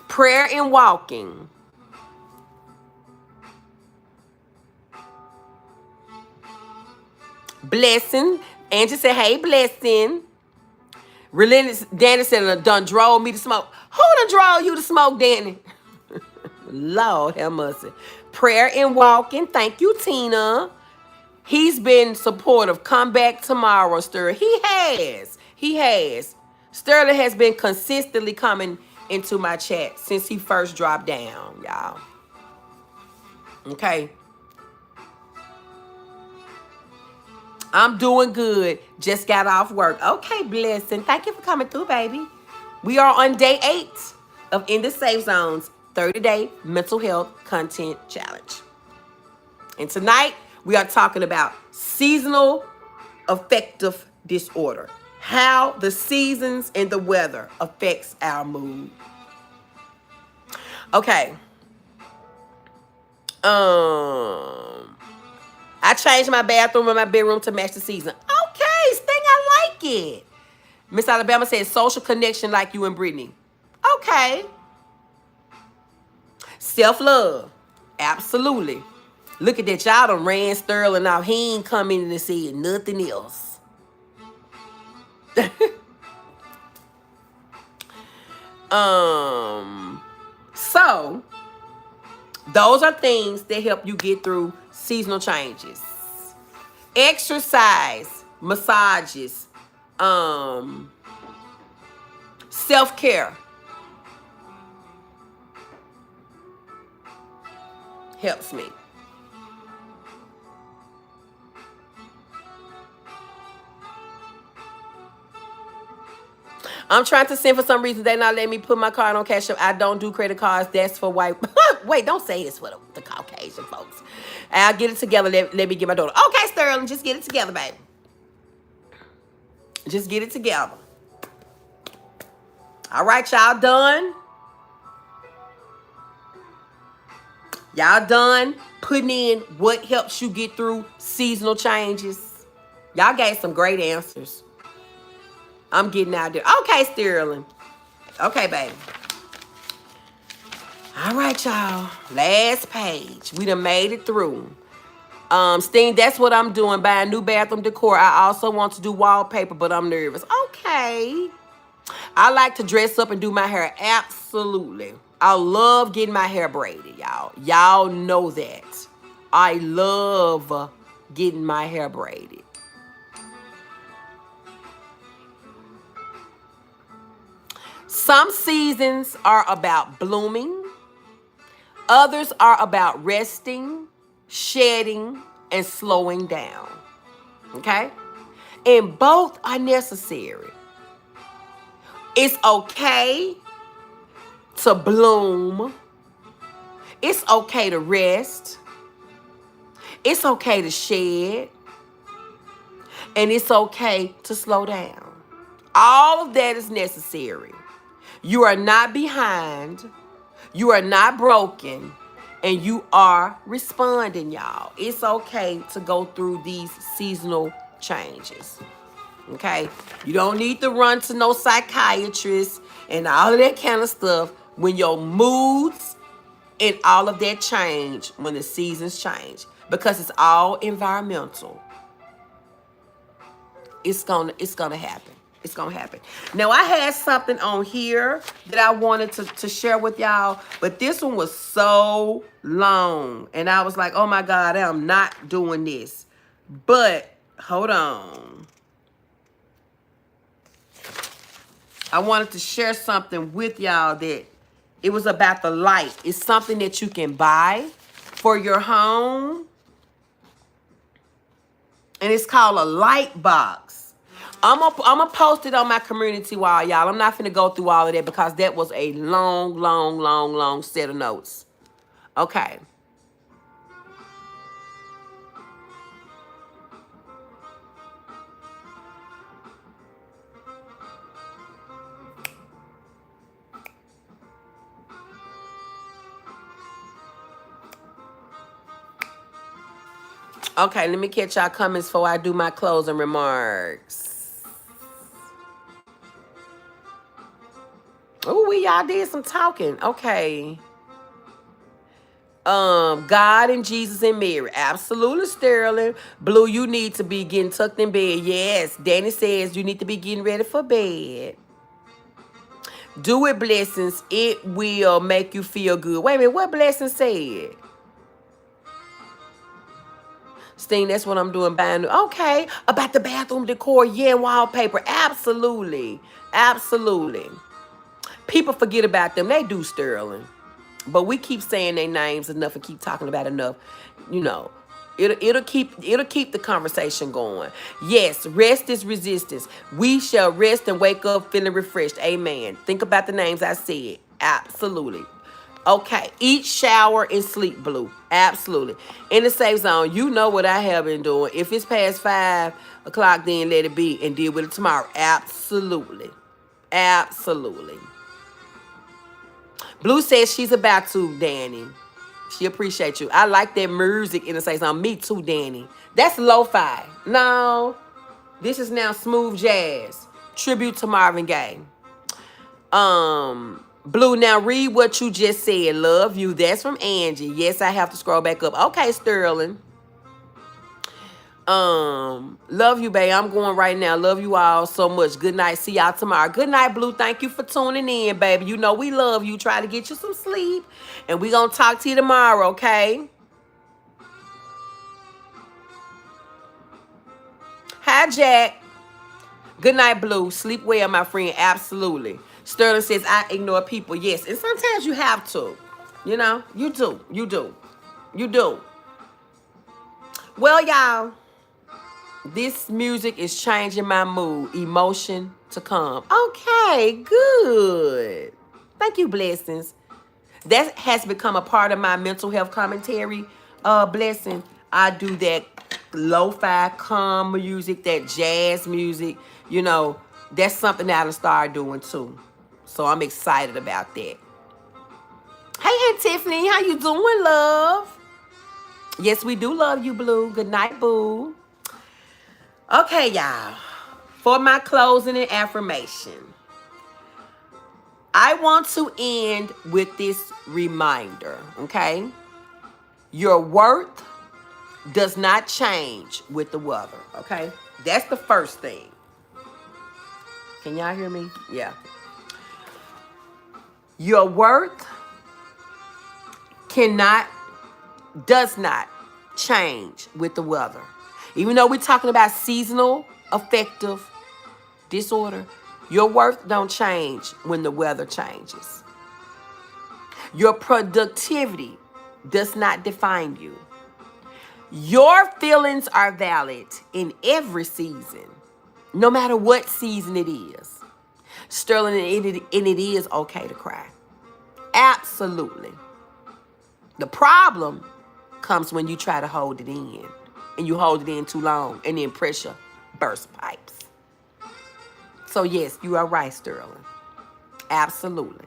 Prayer and walking. Blessing. Angie said, hey, Blessing. Relentless Danny said, done drove me to smoke. Who done drove you to smoke, Danny? Lord have mercy. Prayer and walking. Thank you, Tina. He's been supportive. Come back tomorrow, Sterling. He has. He has. Sterling has been consistently coming into my chat since he first dropped down, y'all. Okay. I'm doing good. Just got off work. Okay, Blessing. Thank you for coming through, baby. We are on day 8 of In the Safe Zone's 30-day mental health content challenge. And tonight, we are talking about seasonal affective disorder. How the seasons and the weather affects our mood. Okay. I changed my bathroom and my bedroom to match the season. Okay, Sting, I like it. Miss Alabama says social connection like you and Brittany. Okay. Self-love. Absolutely. Look at that. Y'all done ran Sterling out. He ain't come in and said nothing else. So those are things that help you get through seasonal changes. Exercise, massages, self-care helps me. I'm trying to send for some reason. They not letting me put my card on Cash App. I don't do credit cards. That's for white. Wait, don't say it's for the Caucasian folks. I'll get it together. Let me get my daughter. Okay, Sterling, just get it together, baby. Just get it together. All right, y'all done? Y'all done putting in what helps you get through seasonal changes? Y'all gave some great answers. I'm getting out there. Okay, Sterling. Okay, baby. All right, y'all. Last page. We done made it through. Sting, that's what I'm doing. Buying new bathroom decor. I also want to do wallpaper, but I'm nervous. Okay. I like to dress up and do my hair. Absolutely. I love getting my hair braided, y'all. Y'all know that. I love getting my hair braided. Some seasons are about blooming. Others are about resting, shedding, and slowing down. Okay? And both are necessary. It's okay to bloom. It's okay to rest. It's okay to shed. And it's okay to slow down. All of that is necessary. You are not behind. You are not broken. And you are responding, y'all. It's okay to go through these seasonal changes. Okay? You don't need to run to no psychiatrist and all of that kind of stuff when your moods and all of that change when the seasons change. Because it's all environmental. It's gonna happen. It's gonna happen. Now I had something on here that I wanted to share with y'all, but this one was so long. And I was like, oh my God, I'm not doing this. But hold on. I wanted to share something with y'all that it was about the light. It's something that you can buy for your home. And it's called a light box. I'm gonna post it on my community wall, y'all. I'm not finna go through all of that because that was a long set of notes. Okay. Okay, let me catch y'all comments before I do my closing remarks. Oh, y'all did some talking. Okay. God and Jesus and Mary. Absolutely, Sterling. Blue, you need to be getting tucked in bed. Yes. Danny says you need to be getting ready for bed. Do it, Blessings. It will make you feel good. Wait a minute, what Blessing said? Sting, that's what I'm doing, buying. Okay, about the bathroom decor, yeah, and wallpaper. Absolutely. Absolutely. People forget about them. They do, Sterling. But we keep saying their names enough and keep talking about enough. You know, it'll keep the conversation going. Yes, rest is resistance. We shall rest and wake up feeling refreshed. Amen. Think about the names I said. Absolutely. Okay, eat, shower, and sleep, Blue. Absolutely. In the safe zone, you know what I have been doing. If it's past 5 o'clock, then let it be and deal with it tomorrow. Absolutely. Absolutely. Blue says she's about to, Danny. She appreciates you. I like that music in the safe zone. Me too, Danny. That's lo-fi. No, this is now smooth jazz. Tribute to Marvin Gaye. Blue, now read what you just said. Love you. That's from Angie. Yes, I have to scroll back up. Okay, Sterling. Love you, babe. I'm going right now. Love you all so much. Good night. See y'all tomorrow. Good night, Blue. Thank you for tuning in, baby. You know we love you. Try to get you some sleep. And we gonna talk to you tomorrow, okay? Hi, Jack. Good night, Blue. Sleep well, my friend. Absolutely. Sterling says, I ignore people. Yes, and sometimes you have to. You know, you do. You do. You do. Well, y'all, this music is changing my mood. Emotion to come. Okay, good. Thank you, Blessings. That has become a part of my mental health commentary, Blessing. I do that lo-fi, calm music, that jazz music. You know, that's something that I start doing too. So I'm excited about that. Hey, Aunt Tiffany, how you doing, love? Yes, we do love you, Blue. Good night, boo. Okay, y'all. For my closing and affirmation, I want to end with this reminder, okay? Your worth does not change with the weather, okay? That's the first thing. Can y'all hear me? Yeah. Your worth does not change with the weather. Even though we're talking about seasonal affective disorder, your worth don't change when the weather changes. Your productivity does not define you. Your feelings are valid in every season, no matter what season it is. Sterling, and it is okay to cry. Absolutely. The problem comes when you try to hold it in, and you hold it in too long, and then pressure bursts pipes. So yes, you are right, Sterling. Absolutely.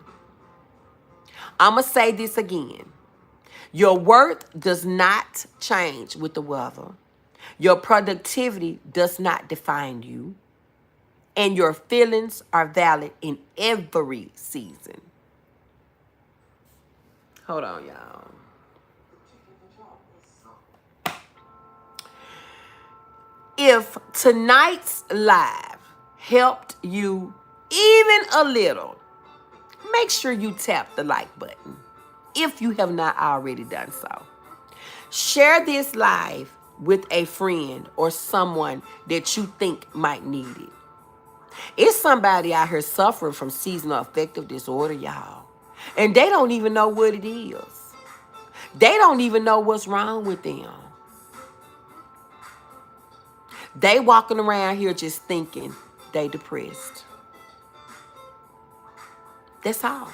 I'm going to say this again. Your worth does not change with the weather. Your productivity does not define you. And your feelings are valid in every season. Hold on, y'all. If tonight's live helped you even a little, make sure you tap the like button if you have not already done so. Share this live with a friend or someone that you think might need it. It's somebody out here suffering from seasonal affective disorder, y'all. And they don't even know what it is. They don't even know what's wrong with them. They walking around here just thinking they depressed. That's all.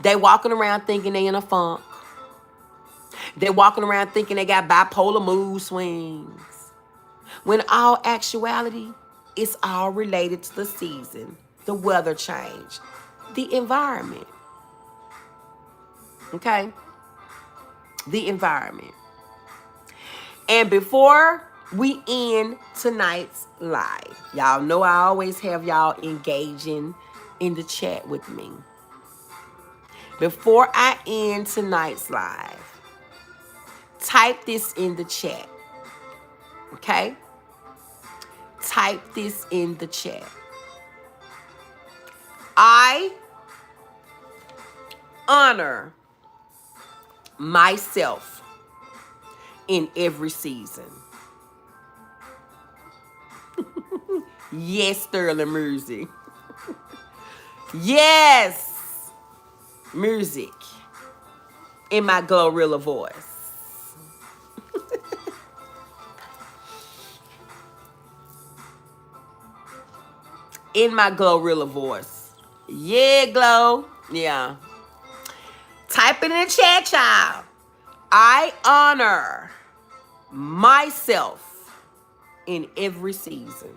They walking around thinking they in a funk. They walking around thinking they got bipolar mood swings. When in all actuality, it's all related to the season, the weather change, the environment. Okay? The environment. And before we end tonight's live, y'all know I always have y'all engaging in the chat with me. Before I end tonight's live, type this in the chat. Okay? Type this in the chat. I honor myself in every season. Yes, Sterling Music. Yes, music in my Glorilla voice. In my Glorilla voice. Yeah, Glow. Yeah. Type it in the chat, child. I honor myself in every season.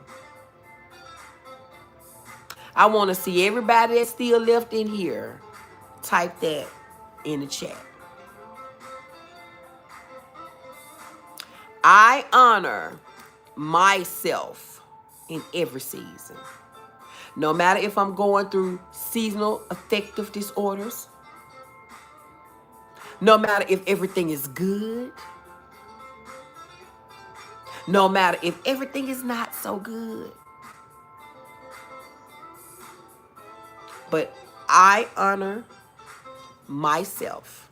I want to see everybody that's still left in here. Type that in the chat. I honor myself in every season. No matter if I'm going through seasonal affective disorders, no matter if everything is good, no matter if everything is not so good. But I honor myself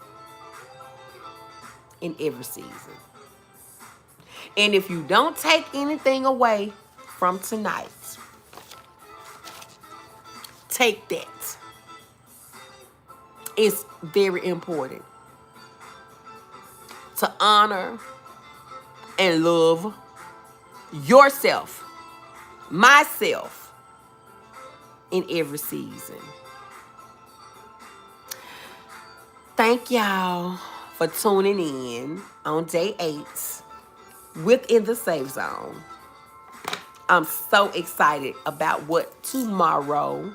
in every season. And if you don't take anything away from tonight, take that. It's very important to honor and love yourself, myself, in every season. Thank y'all for tuning in on day 8 within the Safe Zone. I'm so excited about what tomorrow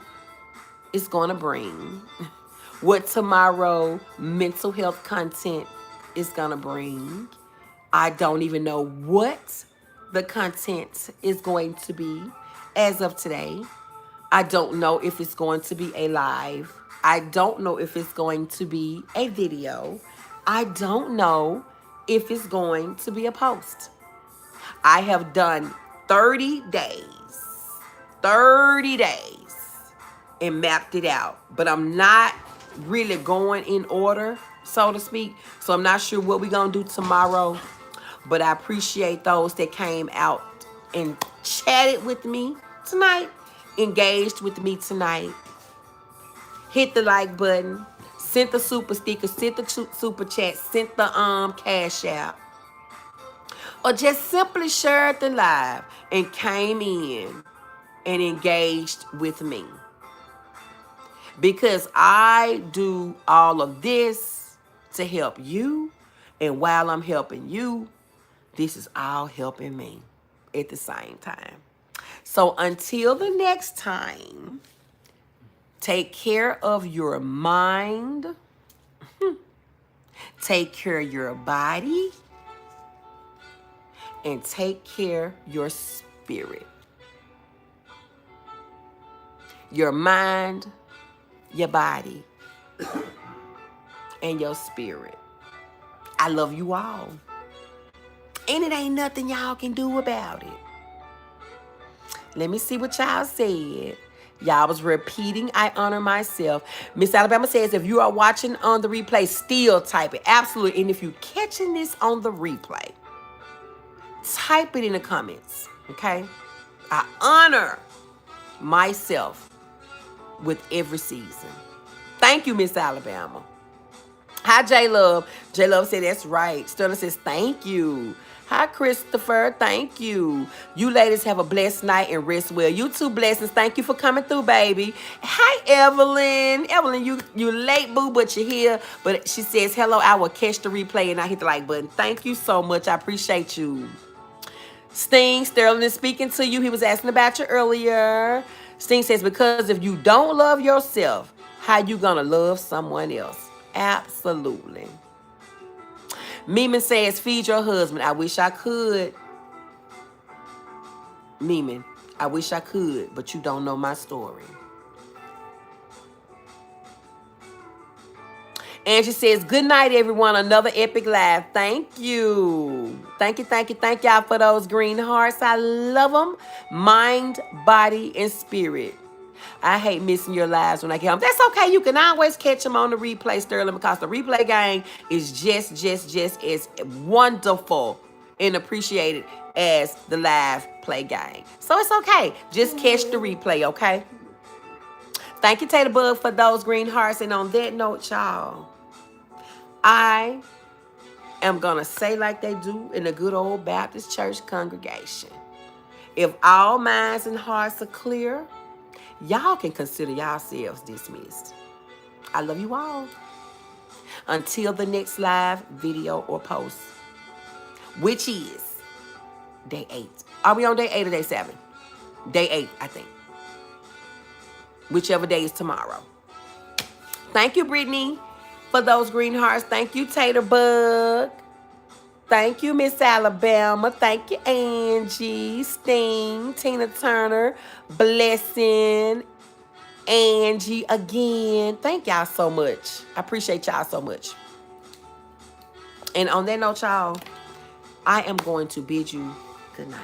is going to bring, what tomorrow mental health content is going to bring. I don't even know what the content is going to be as of today. I don't know if it's going to be a live. I don't know if it's going to be a video. I don't know if it's going to be a post. I have done 30 days, and mapped it out. But I'm not really going in order, so to speak. So I'm not sure what we're going to do tomorrow. But I appreciate those that came out and chatted with me tonight, engaged with me tonight. Hit the like button, sent the super sticker, sent the super chat, sent the cash out. Or just simply shared the live and came in and engaged with me. Because I do all of this to help you. And while I'm helping you, this is all helping me at the same time. So until the next time, take care of your mind. Take care of your body. And take care of your spirit. Your mind, your body, and your spirit. I love you all. And it ain't nothing y'all can do about it. Let me see what y'all said. Y'all was repeating, I honor myself. Miss Alabama says, if you are watching on the replay, still type it. Absolutely. And if you're catching this on the replay, type it in the comments. Okay? I honor myself with every season. Thank you, Miss Alabama. Hi, J-Love. J-Love said, that's right. Sterling says, thank you. Hi, Christopher. Thank you. You ladies have a blessed night and rest well. You too, blessings. Thank you for coming through, baby. Hi, Evelyn. Evelyn, you late, boo, but you're here. But she says, hello, I will catch the replay, and I hit the like button. Thank you so much. I appreciate you. Sting, Sterling is speaking to you. He was asking about you earlier. Sting says, because if you don't love yourself, how you gonna love someone else? Absolutely. Meeman says, feed your husband. I wish I could. Meeman, I wish I could, but you don't know my story. Angie says, good night, everyone. Another epic live. Thank you. Thank you, thank you, thank y'all for those green hearts. I love them. Mind, body, and spirit. I hate missing your lives when I get home. That's okay. You can always catch them on the replay, Sterling, because the replay game is just as wonderful and appreciated as the live play game. So it's okay. Just catch the replay, okay? Thank you, Tater Bug, for those green hearts. And on that note, y'all, I am going to say like they do in the good old Baptist church congregation. If all minds and hearts are clear, y'all can consider yourselves dismissed. I love you all. Until the next live video or post, which is day 8. Are we on day 8 or day 7? Day 8, I think. Whichever day is tomorrow. Thank you, Brittany, for those green hearts. Thank you, Tater Bug. Thank you, Miss Alabama. Thank you, Angie, Sting, Tina Turner, Blessing, Angie again. Thank y'all so much. I appreciate y'all so much. And on that note, y'all, I am going to bid you good night.